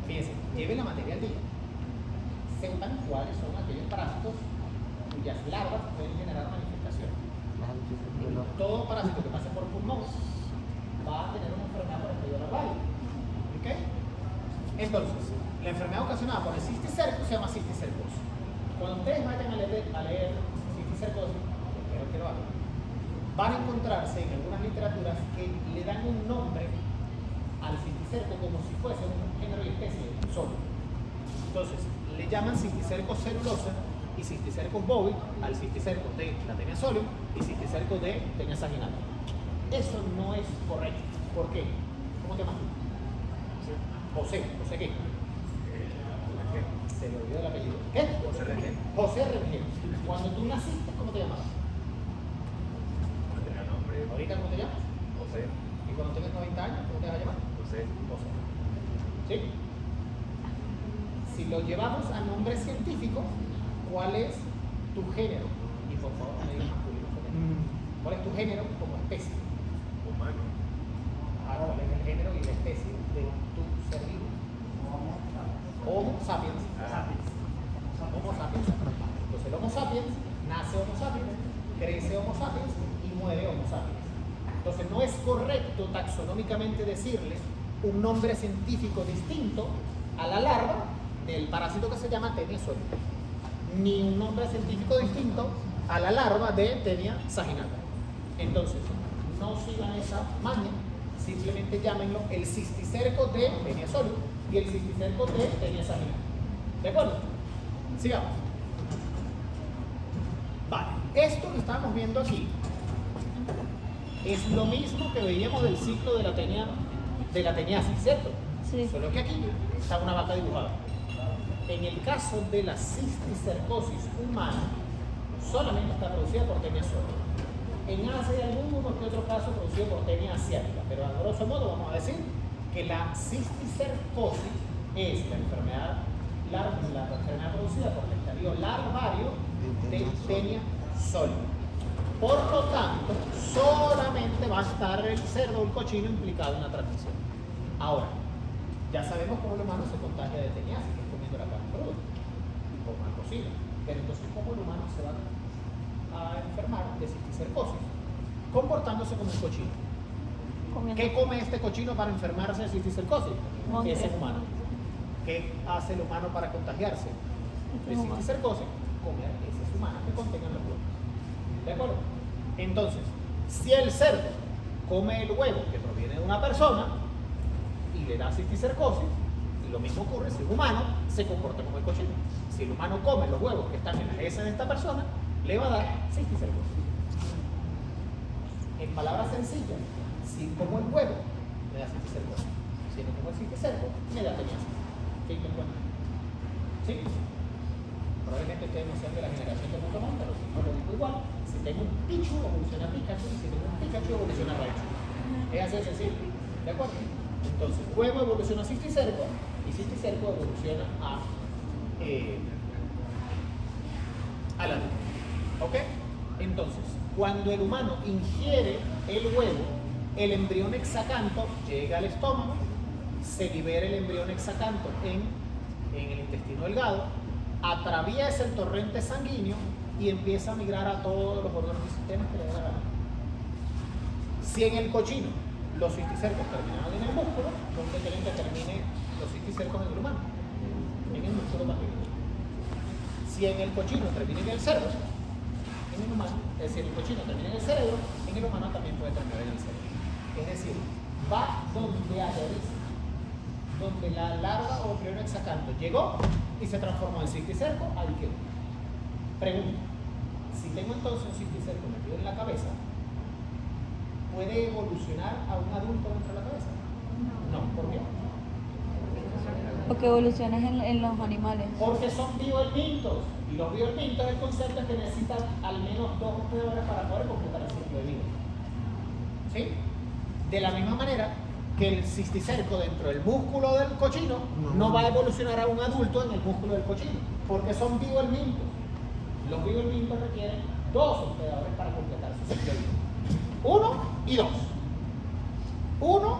Fíjense, lleven la materia al día. Sepan cuáles son aquellos parásitos cuyas larvas pueden generar manifestaciones. Todo parásito que pase por pulmón va a tener una enfermedad por el estadio larval. ¿Ok? Entonces, la enfermedad ocasionada por el cisticerco se llama cisticercosis. Cuando ustedes vayan a leer cisticercosis, espero que lo hagan, van a encontrarse en algunas literaturas que le dan un nombre al cisticerco como si fuese un género y especie solo. Entonces, le llaman cisticerco celulosa y cisticercos bovis al cisticerco de la tenia solium y cisticerco de tenia saginata. Eso no es correcto. ¿Por qué? ¿Cómo te llamas tú? José. ¿José qué? Se le olvidó el apellido. ¿Qué? José Rengel. José Rengel. Cuando tú naciste, ¿cómo te llamabas? No tenía nombre. ¿Ahorita cómo te llamas? José. Y cuando tengas 90 años, ¿cómo te vas a llamar? José. José. ¿Sí? Si lo llevamos a nombre científico, ¿cuál es tu género? Y por favor, no me digas masculino o femenino. ¿Cuál es tu género como especie? Humano. ¿Cuál es el género y la especie de tu ser vivo? Homo sapiens. Homo sapiens. Entonces el Homo sapiens nace Homo sapiens, crece Homo sapiens y muere Homo sapiens. Entonces no es correcto taxonómicamente decirle un nombre científico distinto a la larva del parásito que se llama Tenia solium, ni un nombre científico distinto a la larva de Tenia saginata. Entonces, no sigan esa maña, simplemente llámenlo el cisticerco de Tenia solium y el cisticerco de Tenia saginata. ¿De acuerdo? Sigamos. Vale, esto que estamos viendo aquí Es lo mismo que veíamos del ciclo de la teniasis, ¿cierto? Sí. Solo que aquí está una vaca dibujada. En el caso de la cisticercosis humana, solamente está producida por tenia sola. En Asia hay algunos que otro caso producido por tenia asiática, pero a grosso modo vamos a decir que la cisticercosis es la enfermedad producida por el estadio larvario de tenia sola. Por lo tanto, solamente va a estar el cerdo o el cochino implicado en la transmisión. Ahora, ya sabemos cómo el humano se contagia de teniasis, que es comiendo la carne cruda, o mal cocida. Pero entonces, ¿cómo el humano se va a enfermar de cisticercosis? Comportándose como un cochino. Comiendo. ¿Qué come este cochino para enfermarse de cisticercosis? Monte. Ese humano. ¿Qué hace el humano para contagiarse de cisticercosis? Comer heces humanas que contengan los huevos. ¿De acuerdo? Entonces, si el cerdo come el huevo que proviene de una persona y le da cisticercosis, lo mismo ocurre si el humano se comporta como el cochino. Si el humano come los huevos que están en las heces de esta persona, le va a dar cisticercosis. En palabras sencillas, si como el huevo, me da cisticercosis. Si no como el cisticerco, me da teniasis. ¿Qué te encuentras? ¿Sí? Probablemente ustedes no sean de la generación de Pokémon, pero si no lo digo igual. Si tengo un Pichu, evoluciona a Pikachu, y si tengo un Pikachu, evoluciona a Raichu. Es así de sencillo. ¿De acuerdo? Entonces, huevo evoluciona a cisticerco, y cisticerco evoluciona a la luna. ¿Ok? Entonces, cuando el humano ingiere el huevo, el embrión hexacanto llega al estómago, se libera el embrión hexacanto en el intestino delgado, atraviesa el torrente sanguíneo y empieza a migrar a todos los órganos y sistemas que le dé la gana. Si en el cochino los cisticercos terminaban en el músculo, ¿dónde quieren que termine los cisticercos en el humano? En el músculo también. Si en el cochino termina en el cerdo, en el humano, es decir, el cochino termina en el cerebro, en el humano también puede terminar en el cerebro. Es decir, va donde aterriza, donde la larva o embrión hexacanto llegó y se transformó en cisticerco, ahí quedó. Pregunta, si tengo entonces un cisticerco metido en la cabeza, ¿puede evolucionar a un adulto dentro de la cabeza? No, ¿por qué? Porque evolucionas en los animales. Porque son bioelementos. Y los bioelementos, el concepto es que necesitan al menos 2 hospedadores para poder completar el ciclo de vida. ¿Sí? De la misma manera que el cisticerco dentro del músculo del cochino no va a evolucionar a un adulto en el músculo del cochino, porque son bioelementos. Los bioelementos requieren 2 hospedadores para completar su ciclo de vida. 1 y 2. 1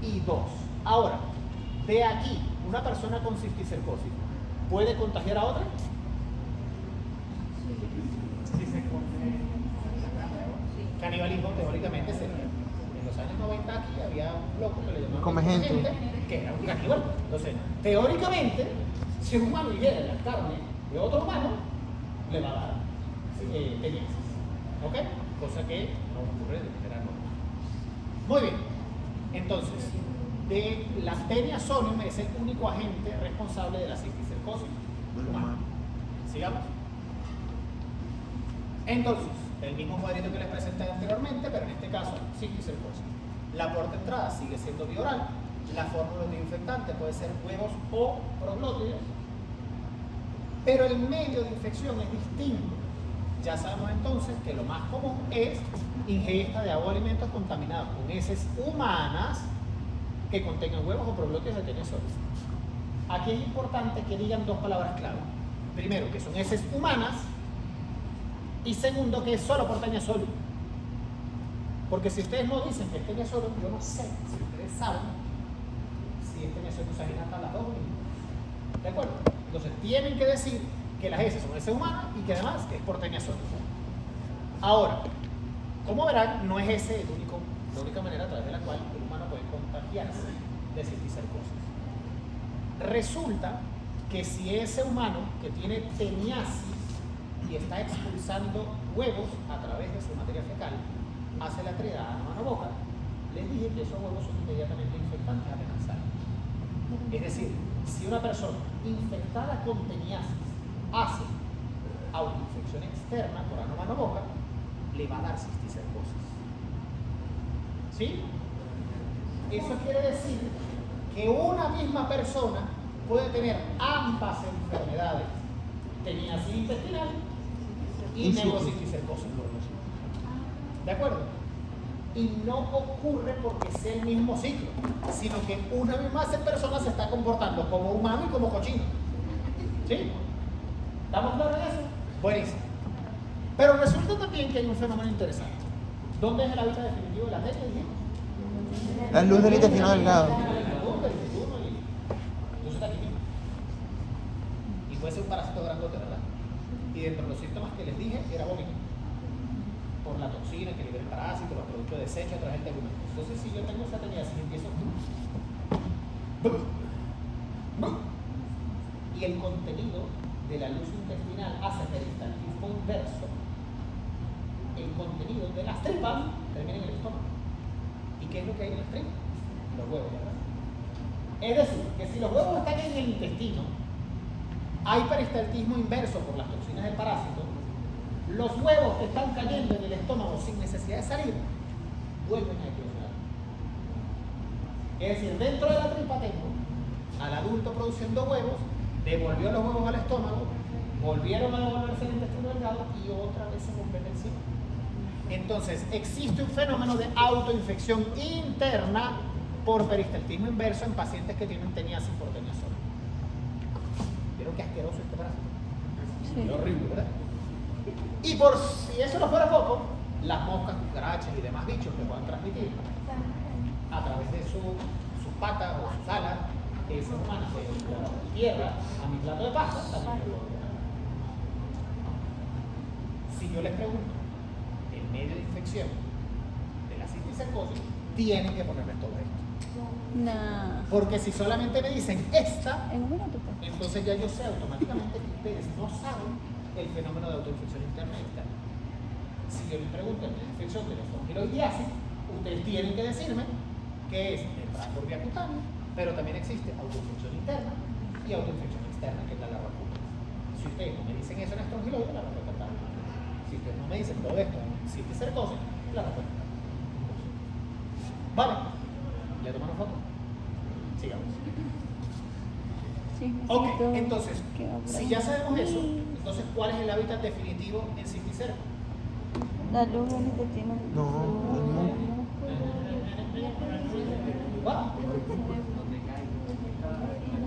y 2. Ahora, de aquí, una persona con cisticercosis, ¿puede contagiar a otra? Canibalismo teóricamente sería. En los años 90 aquí había un loco que le llamaban Come gente. que era un caníbal. Entonces, teóricamente, si un humano hiere la carne de otro humano, le va a dar teniasis. ¿Ok? Cosa que no ocurre de manera normal. Muy bien. Entonces, de la tenia solium es el único agente responsable de la cisticercosis humana. Sigamos. Entonces, el mismo cuadrito que les presenté anteriormente, pero en este caso, cisticercosis. La puerta de entrada sigue siendo bioral. La fórmula de infectante puede ser huevos o proglótidos. Pero el medio de infección es distinto. Ya sabemos entonces que lo más común es ingesta de agua o alimentos contaminados con heces humanas que contengan huevos o proglótidos de tenia solium. Aquí es importante que digan 2 palabras clave. Primero, que son heces humanas, y segundo, que es solo por tenia solium. Porque si ustedes no dicen que es tenia solium, yo no sé si ustedes saben si es tenia solium saginata las 2 o no. ¿De acuerdo? Entonces tienen que decir que las heces son heces humanas y que además es por tenia solium. Ahora, como verán, no es ese la única manera a través de la cual el humano puede contagiarse de cisticercosis. Resulta que si ese humano que tiene teniasis y está expulsando huevos a través de su materia fecal hace la tridada mano-boca, les dije que esos huevos son inmediatamente infectantes apenas salen. Es decir, si una persona infectada con teniasis hace autoinfección externa por ano mano-boca, le va a dar cisticercosis. ¿Sí? Eso quiere decir que una misma persona puede tener ambas enfermedades. Teniasis intestinal y neurocisticercosis. ¿De acuerdo? Y no ocurre porque sea el mismo ciclo, sino que una misma persona se está comportando como humano y como cochino. ¿Sí? ¿Estamos claros en eso? Buenísimo. Pero resulta también que hay un fenómeno interesante. ¿Dónde es el hábitat definitivo de la tecla? La luz del intestino delgado. Entonces está aquí mismo. Y puede ser un parásito grandote, ¿verdad? Y dentro de los síntomas que les dije era vómito. Por la toxina que libera el parásito, los productos de desecho a través del tegumen. Entonces, si yo tengo esa teniasis y empiezo y el contenido de la luz intestinal hace peristaltismo inverso, el contenido de las tripas termina en el estómago. ¿Y qué es lo que hay en las tripas? Los huevos, ¿verdad? Es decir, que si los huevos están en el intestino, hay peristaltismo inverso por las toxinas del parásito. Los huevos que están cayendo en el estómago sin necesidad de salir, vuelven a eclosionar. Es decir, dentro de la tripa tengo al adulto produciendo huevos, devolvió los huevos al estómago, volvieron a devolverse al intestino delgado y otra vez se completa encima. Entonces, existe un fenómeno de autoinfección interna por peristaltismo inverso en pacientes que tienen teniasis por teniasol. ¿Vieron qué asqueroso este parásito? Sí. Qué horrible, ¿verdad? Y por si eso no fuera poco, las moscas, cucarachas y demás bichos que puedan transmitir a través de sus patas o sus alas, esa humana de la tierra a mi plato de pasta, también me lo voy a dar. Si yo les pregunto el medio de infección de la cisticercosis, tienen que ponerles todo esto. Nah. Porque si solamente me dicen esta, En un minuto, pues. entonces ya yo sé automáticamente que ustedes no saben el fenómeno de autoinfección interna y externa. Si yo les pregunto el medio de infección de la espongiloidiasis, ustedes tienen que decirme que es el tracto vía cutáneo, pero también existe autoinfección interna y autoinfección externa, que es la larva pública. Si ustedes no me dicen eso en estrongiloide, la respuesta está mal. Si ustedes no me dicen todo esto en cisticercosis, la respuesta está mal. Vale, ¿ya tomaron foto? Sigamos. Sí, Ok, necesito entonces, que abra. si ya sabemos eso, entonces ¿cuál es el hábitat definitivo en cisticerco? La luz del intestino. No, el músculo. ¿Va?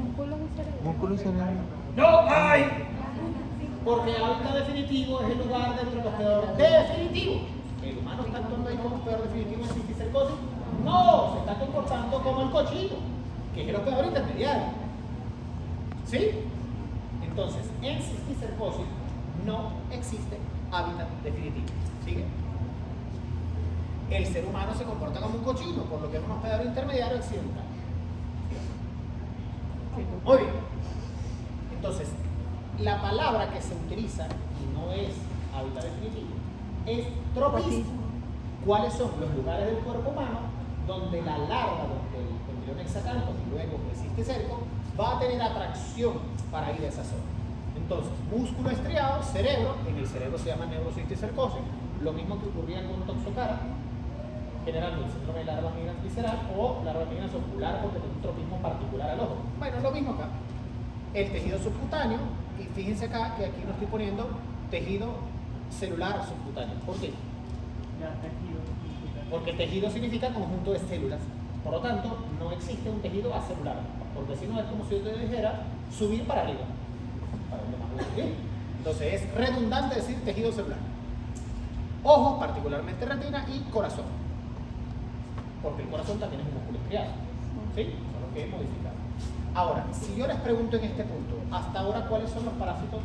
Músculos y cerebro. Músculo y cerebro. ¡No hay! Porque el hábitat definitivo es el lugar dentro de los peores definitivos. ¿El humano está actuando ahí como peor definitivo en cisticercosis? No, se está comportando como el cochino, que es el peor intermediario. ¿Sí? Entonces, en cisticercosis no existe hábitat definitivo. ¿Sigue? El ser humano se comporta como un cochino, por lo que es un hospedador intermediario accidental. Muy bien. Entonces, la palabra que se utiliza, y no es hábitat definitivo, es tropismo. ¿Cuáles son los lugares del cuerpo humano donde la larva, donde el embrión hexacanto y luego el cisticerco va a tener atracción para ir a esa zona? Entonces, músculo estriado, cerebro, en el cerebro se llama neurocisticercosis, lo mismo que ocurría con toxocara, generalmente el síndrome de larva migrans visceral o larva migrans ocular porque tiene un tropismo particular al ojo. Bueno, lo mismo acá. El tejido subcutáneo, y fíjense acá que aquí no estoy poniendo tejido celular subcutáneo. ¿Por qué? Porque tejido significa conjunto de células. Por lo tanto, no existe un tejido acelular. Porque si no, es como si yo te dijera subir para arriba. Para donde más voy a subir. Entonces, es redundante decir tejido celular. Ojos, particularmente retina, y corazón. Porque el corazón también es un músculo estriado. ¿Sí? Eso es lo que he modificado. Ahora, si yo les pregunto en este punto, hasta ahora, ¿cuáles son los parásitos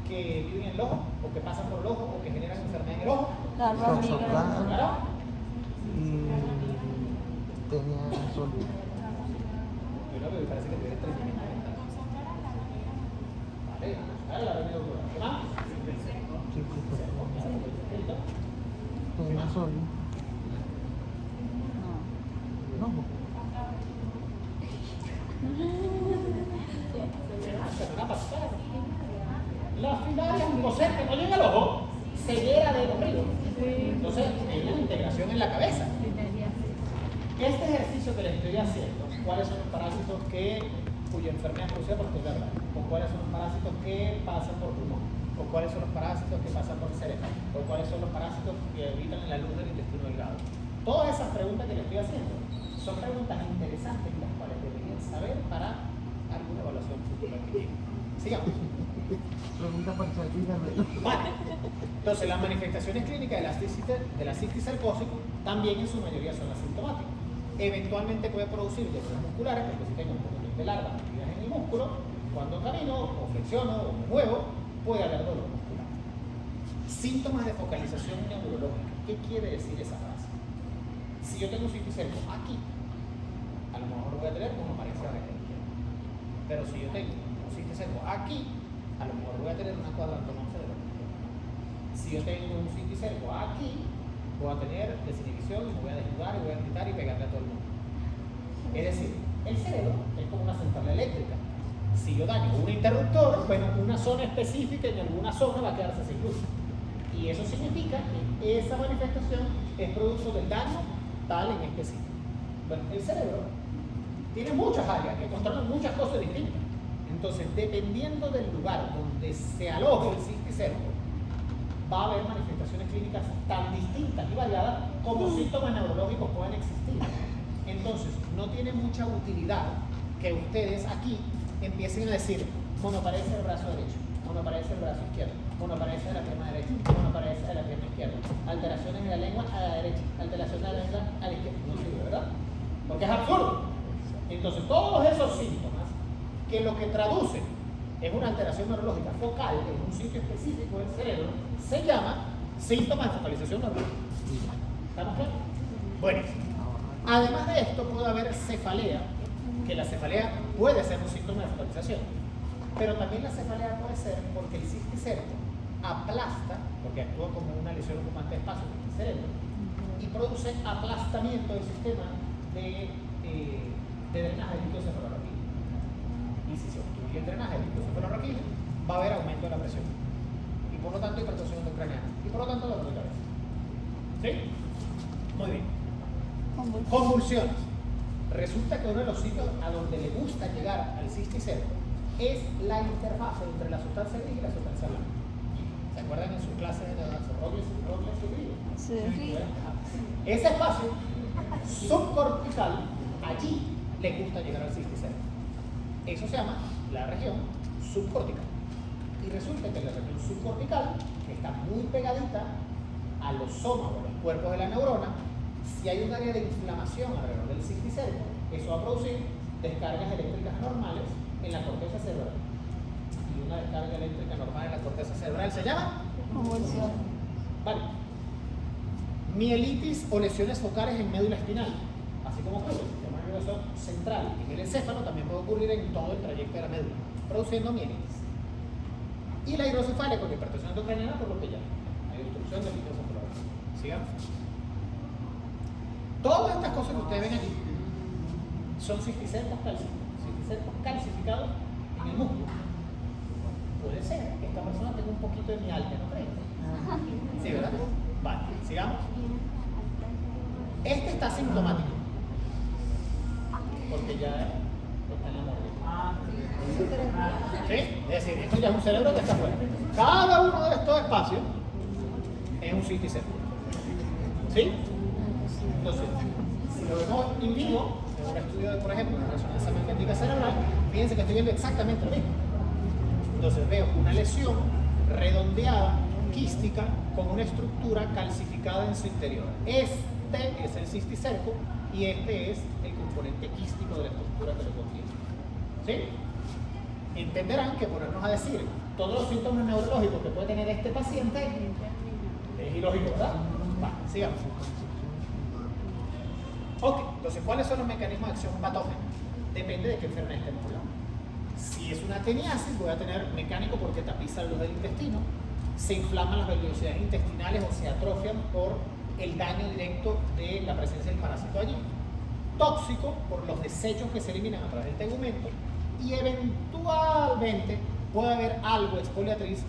que viven en el ojo, o que pasan por el ojo, o que generan enfermedad en el ojo? La Toxoplasma. migrans. ¿Claro? Y tenía sol. Yo lo veo y parece que tiene estreñimiento mental. Vale, claro, la remedios ocular. ¿Qué más? Sí, tenía sol. No. Las filarias mucosas que no llega al ojo, ceguera de los ríos. Entonces, hay una integración en la cabeza. Este ejercicio que les estoy haciendo, ¿cuáles son los parásitos cuya enfermedad es producida por verdad? ¿O cuáles son los parásitos que pasan por pulmón? ¿O cuáles son los parásitos que pasan por cerebro? ¿O cuáles son los parásitos que habitan en la luz del intestino delgado? Todas esas preguntas que les estoy haciendo son preguntas interesantes y las cuales deberían saber para alguna evaluación futura que llegue. Sigamos. Pregunta para Charlie. Vale. Entonces, las manifestaciones clínicas de la cisticercosis también en su mayoría son asintomáticas. Eventualmente puede producir dolores musculares, porque si tengo un poquito de larvas metidas en el músculo, cuando camino o flexiono o me muevo, puede haber dolor muscular. Síntomas de focalización neurológica. ¿Qué quiere decir esa frase? Si yo tengo un cisticerco aquí, a lo mejor voy a tener una pareja de izquierda. Pero si yo tengo un cisticerco aquí, a lo mejor voy a tener una cuadrantomasa de la izquierda. Si yo tengo un cisticerco aquí, voy a tener desinhibición y me voy a desnudar y voy a gritar y pegarle a todo el mundo. Es decir, el cerebro es como una central eléctrica. Si yo daño un interruptor, bueno, una zona específica en alguna zona va a quedarse sin luz. Y eso significa que esa manifestación es producto del daño tal en específico. Bueno, el cerebro tiene muchas áreas que controlan muchas cosas distintas. Entonces, dependiendo del lugar donde se aloje el cisticerco, va a haber manifestaciones clínicas tan distintas y variadas como síntomas neurológicos pueden existir. Entonces, no tiene mucha utilidad que ustedes aquí empiecen a decir, monoparesia del brazo derecho, monoparesia del brazo izquierdo, monoparesia de la pierna derecha, monoparesia de la pierna izquierda, alteraciones de la lengua a la derecha, alteraciones de la lengua a la izquierda. No sirve, ¿verdad? Porque es absurdo. Entonces, todos esos síntomas que lo que traducen es una alteración neurológica focal en un sitio específico del cerebro, se llama síntomas de focalización neurológica. ¿Estamos claros? Bueno, además de esto puede haber cefalea, que la cefalea puede ser un síntoma de focalización, pero también la cefalea puede ser porque el cisticerco aplasta, porque actúa como una lesión ocupante de espacio en el cerebro, y produce aplastamiento del sistema de drenaje líquido-cefalorraquídeo. Y si se obstruye el drenaje líquido-cefalorraquídeo, va a haber aumento de la presión. Y por lo tanto, hipertensión intracraneana. Y por lo tanto, dolor de cabeza. ¿Sí? Muy bien. Convulsiones. Resulta que uno de los sitios a donde le gusta llegar al cisticerco es la interfase entre la sustancia gris y la sustancia blanca. ¿Se acuerdan en sus clases de Rogles y Grillo? Sí. Ese espacio subcortical, allí le gusta llegar al cisticerco. Eso se llama la región subcortical. Y resulta que la región subcortical, que está muy pegadita a los somas o los cuerpos de la neurona, si hay un área de inflamación alrededor del cisticerco, eso va a producir descargas eléctricas anormales en la corteza cerebral. Y una descarga eléctrica normal en la corteza cerebral se llama Convulsión. vale. Mielitis o lesiones focales en médula espinal, así como ocurre en el sistema nervioso central y en el encéfalo, también puede ocurrir en todo el trayecto de la médula, produciendo mielitis. Y la hidrocefalia con hipertensión endocrinal, por lo que ya hay obstrucción del líquido cefalorraquídeo. Sigamos. Todas estas cosas que ustedes ven aquí son cisticercos calcificados en el músculo. Puede ser que esta persona tenga un poquito de mialgia, ¿no creen? Sí, ¿verdad? Vale, sigamos. Este está sintomático, porque ya está en la muerte. ¿Sí? Es decir, esto ya es un cerebro que está fuera. Cada uno de estos espacios es un cisticerco. ¿Sí? Entonces, si lo vemos in vivo, en un estudio de, por ejemplo, una resonancia magnética cerebral, fíjense que estoy viendo exactamente lo mismo. Entonces veo una lesión redondeada, quística, con una estructura calcificada en su interior. Este es el cisticerco y este es el componente quístico de la estructura que lo contiene. ¿Sí? Entenderán que ponernos a decir todos los síntomas neurológicos que puede tener este paciente es ilógico, ¿verdad? Va, sigamos. Ok, entonces, ¿cuáles son los mecanismos de acción patógena? Depende de qué enfermedad estemos hablando. Si es una teniasis, voy a tener mecánico porque tapiza la luz del intestino, se inflaman las velocidades intestinales o se atrofian por el daño directo de la presencia del parásito allí. Tóxico por los desechos que se eliminan a través del tegumento y eventualmente puede haber algo exfoliatriz,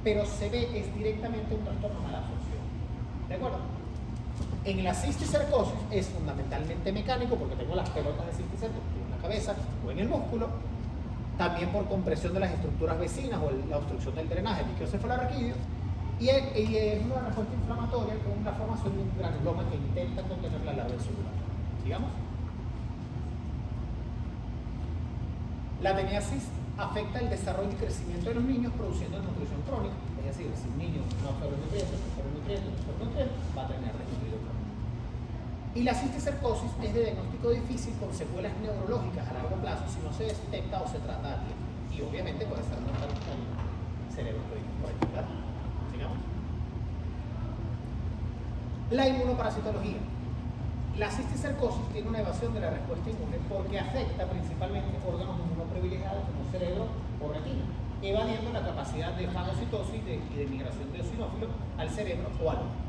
pero se ve es directamente un trastorno de mala absorción. ¿De acuerdo? En la cisticercosis es fundamentalmente mecánico porque tengo las pelotas de cisticerco en la cabeza o en el músculo, también por compresión de las estructuras vecinas o la obstrucción del drenaje del líquido cefalorraquídeo, y es una respuesta inflamatoria con la formación de un granuloma que intenta contener la larva celular. Sigamos. La teniasis afecta el desarrollo y crecimiento de los niños produciendo nutrición crónica, es decir, si un niño no absorbe nutrientes, va a tener desnutrido crónico. Y la cisticercosis es de diagnóstico difícil con secuelas neurológicas a largo plazo si no se detecta o se trata a tiempo. Y obviamente puede ser mortal en el cerebro por ahí, ¿verdad? Sigamos. La inmunoparasitología. La cisticercosis tiene una evasión de la respuesta inmune porque afecta principalmente órganos inmunoprivilegiados como cerebro o retina, evadiendo la capacidad de fagocitosis y de migración de eosinófilos al cerebro o al ojo.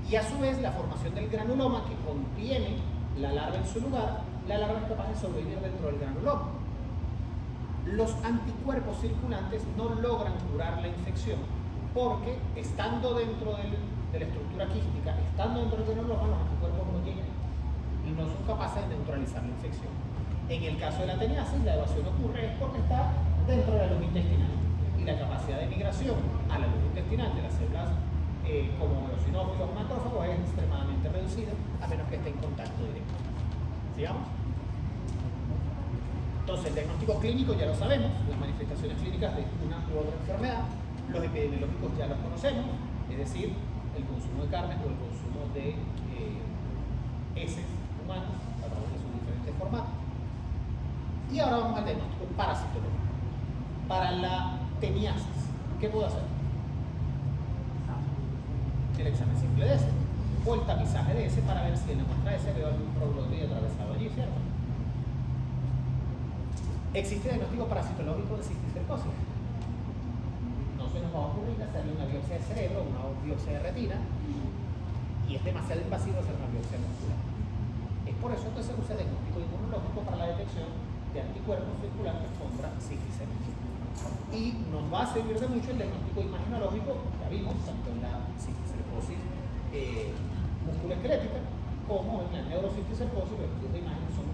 Y a su vez la formación del granuloma que contiene la larva en su lugar, la larva es capaz de sobrevivir dentro del granuloma. Los anticuerpos circulantes no logran curar la infección porque estando dentro de la estructura quística, estando dentro del granuloma, los anticuerpos no llegan y no son capaces de neutralizar la infección. En el caso de la teniasis, la evasión ocurre es porque está dentro de la luz intestinal y la capacidad de migración a la luz intestinal de las células como eosinófilos o macrófagos es extremadamente reducida a menos que esté en contacto directo. ¿Sigamos? Entonces, el diagnóstico clínico ya lo sabemos, las manifestaciones clínicas de una u otra enfermedad, los epidemiológicos ya los conocemos, es decir, el consumo de carnes o el consumo de heces humanos a través de sus diferentes formatos. Y ahora vamos al diagnóstico parasitológico. Para la teniasis, ¿qué puedo hacer? El examen simple de heces o el tamizaje de heces para ver si en la muestra de heces veo algún proglótido atravesado allí, ¿cierto? ¿Existe diagnóstico parasitológico de cisticercosis? No se nos va a ocurrir hacerle una biopsia de cerebro o una biopsia de retina y es demasiado invasivo hacer una biopsia muscular. Es por eso que se usa el diagnóstico inmunológico para la detección de anticuerpos circulantes contra cisticercosis. Y nos va a servir de mucho el diagnóstico imaginológico, ya vimos, tanto en la cisticercosis musculoesquelética como en la neurocisticercosis, los estudios de imagen son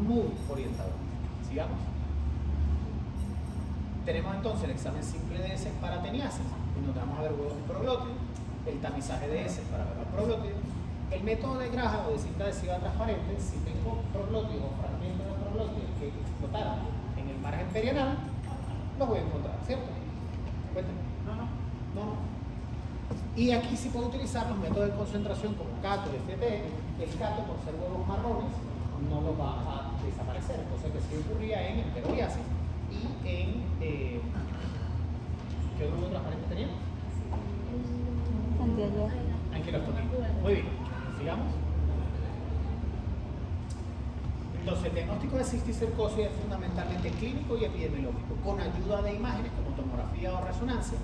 muy orientadores. Sigamos. Tenemos entonces el examen simple de heces para teniasis, en donde vamos a ver huevos de proglótidos, el tamizaje de heces para ver los proglótidos, el método de Graham o de cinta adhesiva transparente, si tengo proglótidos o fragmentos de proglótidos que explotaron en el margen perianal, los voy a encontrar, ¿cierto? Cuéntame. No. Y aquí sí puedo utilizar los métodos de concentración como CATO, FT. El CATO, por ser huevos marrones, no los va a desaparecer, cosa que sí ocurría en enterodiasis y en ¿qué otro huevo transparente teníamos? Anquilostomía. Muy bien, sigamos. Entonces, el diagnóstico de cisticercosis es fundamentalmente clínico y epidemiológico, con ayuda de imágenes como tomografía o resonancia.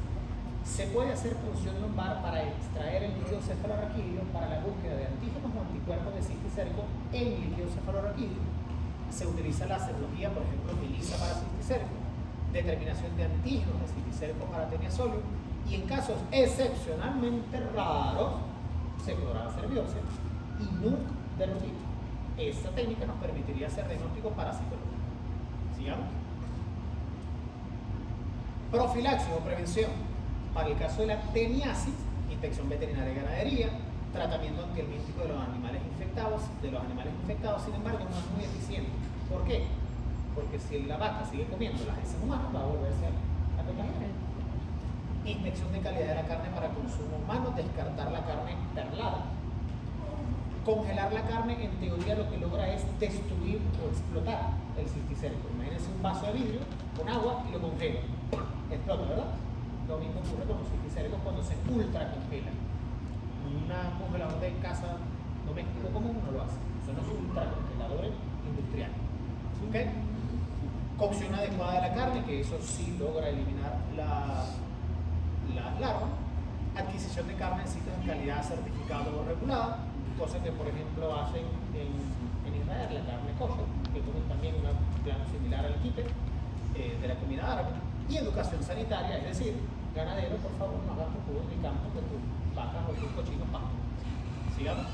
Se puede hacer punción lumbar para extraer el líquido cefalorraquídeo para la búsqueda de antígenos o anticuerpos de cisticerco en líquido cefalorraquídeo. Se utiliza la serología, por ejemplo, ELISA para cisticerco, determinación de antígenos de cisticerco para teniasóleo, y en casos excepcionalmente raros se podrá hacer biopsia y NUC de rutina. Esta técnica nos permitiría hacer diagnóstico parasitológico. Sigamos. Profilaxis o prevención. Para el caso de la teniasis, inspección veterinaria y ganadería, tratamiento antihelmíntico de los animales infectados, sin embargo, no es muy eficiente. ¿Por qué? Porque si la vaca sigue comiendo las heces humanas, va a volverse a contagiar. Inspección de calidad de la carne para consumo humano, descartar la carne perlada. Congelar la carne, en teoría, lo que logra es destruir o explotar el cisticerco. Imagínense un vaso de vidrio con agua y lo congela. Explota, ¿verdad? Lo mismo ocurre con los cisticercos cuando se ultra congelan. Un congelador de casa doméstico común no lo hace. Son los ultracongeladores industriales. ¿Okay? Cocción adecuada de la carne, que eso sí logra eliminar las larvas. Adquisición de carne en sitios de calidad certificado o regulada, cosa que por ejemplo hacen en Israel, la carne kosher, que tienen también un plano similar al kibbutz de la comida árabe. Y educación sanitaria, es decir, ganadero, por favor, no hagas tu cubo en el campo que tus vacas o tus cochinos pastan. Sigamos.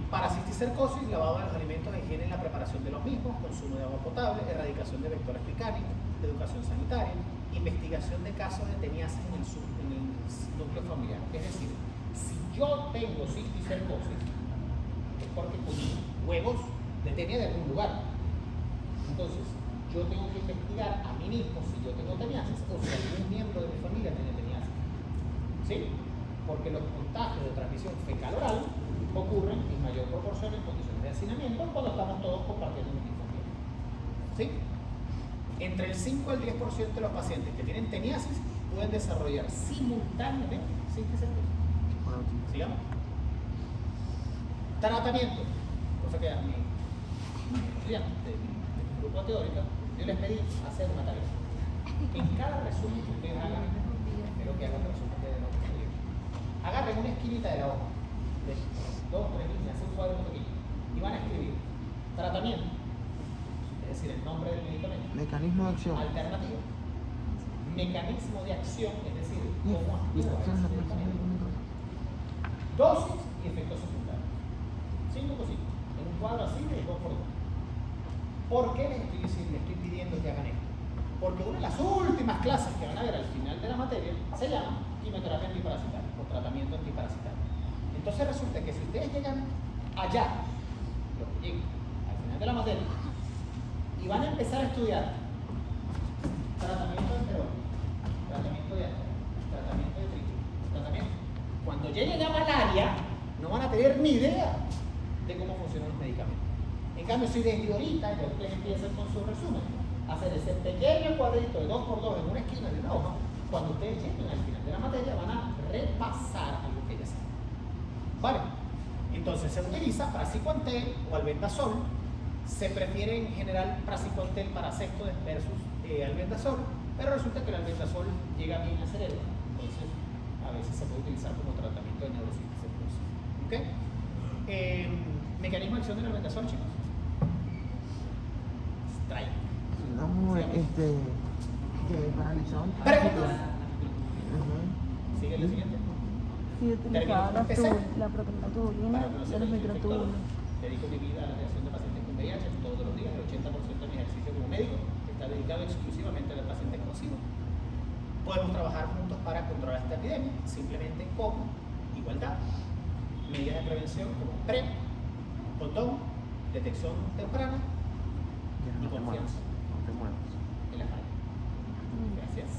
Para cisticercosis, lavado de los alimentos, higiene en la preparación de los mismos, consumo de agua potable, erradicación de vectores mecánicos, educación sanitaria, investigación de casos de teniasis en el núcleo familiar. Es decir, si yo tengo cisticercosis, es porque comí huevos de tenia de algún lugar. Entonces, yo tengo que investigar a mí mismo si yo tengo teniasis o si algún miembro de mi familia tiene teniasis. ¿Sí? Porque los contagios de transmisión fecal-oral ocurren en mayor proporción en condiciones de hacinamiento cuando estamos todos compartiendo un mismo ambiente. ¿Sí? Entre el 5 al 10% de los pacientes que tienen teniasis pueden desarrollar simultáneamente cisticercosis. Sigamos. Tratamiento. Cosa que a mi estudiante de mi grupo teórico, yo les pedí hacer una tarea. En cada resumen que ustedes hagan, espero que hagan resumen de lo que estudian, agarren una esquinita de la hoja, de 2 o 3 líneas, un cuadro pequeño, y van a escribir tratamiento, es decir, el nombre del medicamento, Mecanismo de acción. alternativa, mecanismo de acción, es decir, Y cómo actúa acción ese de medicamento, dosis y efectos secundarios. 5 cositas, en un cuadro así de 2x2. ¿Por qué les estoy pidiendo que hagan esto? Porque una de las últimas clases que van a ver al final de la materia se llama quimioterapia antiparasitaria o tratamiento antiparasitario. Entonces resulta que si ustedes llegan allá, los que lleguen al final de la materia, y van a empezar a estudiar tratamiento de enteroma, tratamiento de afta, tratamiento de trigo, tratamiento. Cuando lleguen a malaria, no van a tener ni idea de cómo funcionan los medicamentos. En cambio, si desde ahorita ya ustedes empiezan con su resumen, a hacer ese pequeño cuadrito de 2x2 en una esquina de una hoja, cuando ustedes lleguen al final de la materia van a repasar algo que ya saben. ¿Vale? Entonces se utiliza praziquantel o albendazol. Se prefiere en general praziquantel para sexto versus albendazol, pero resulta que el albendazol llega bien al cerebro, entonces a veces se puede utilizar como tratamiento de neurocisticercosis. ¿Ok? Mecanismo de acción del albendazol, chicos. Strike. No, que paralizón. Preguntas. Ajá. Sigue lo siguiente. Sí, utilizaba la Empecé. proteína tubulina Para conocer de los el infector, microtúbulos. dedico mi vida a la atención de pacientes con VIH todos los días. El 80% de mi ejercicio como médico está dedicado exclusivamente a los pacientes con SIDA. Podemos trabajar juntos para controlar esta epidemia, simplemente con igualdad, medidas de prevención como PrEP, condón, detección temprana Ya, y no te muevas. confianza No te muevas. en la calle. Gracias.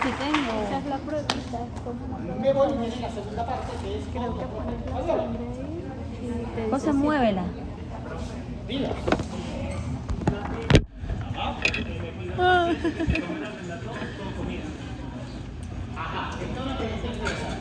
Sí tengo. Esa es la pruebita. Como Me voy a la segunda parte que es creo que pones la sangre ahí y te Cosa, dice si- muévela. Mira. Ajá, esta es una tendencia interesante.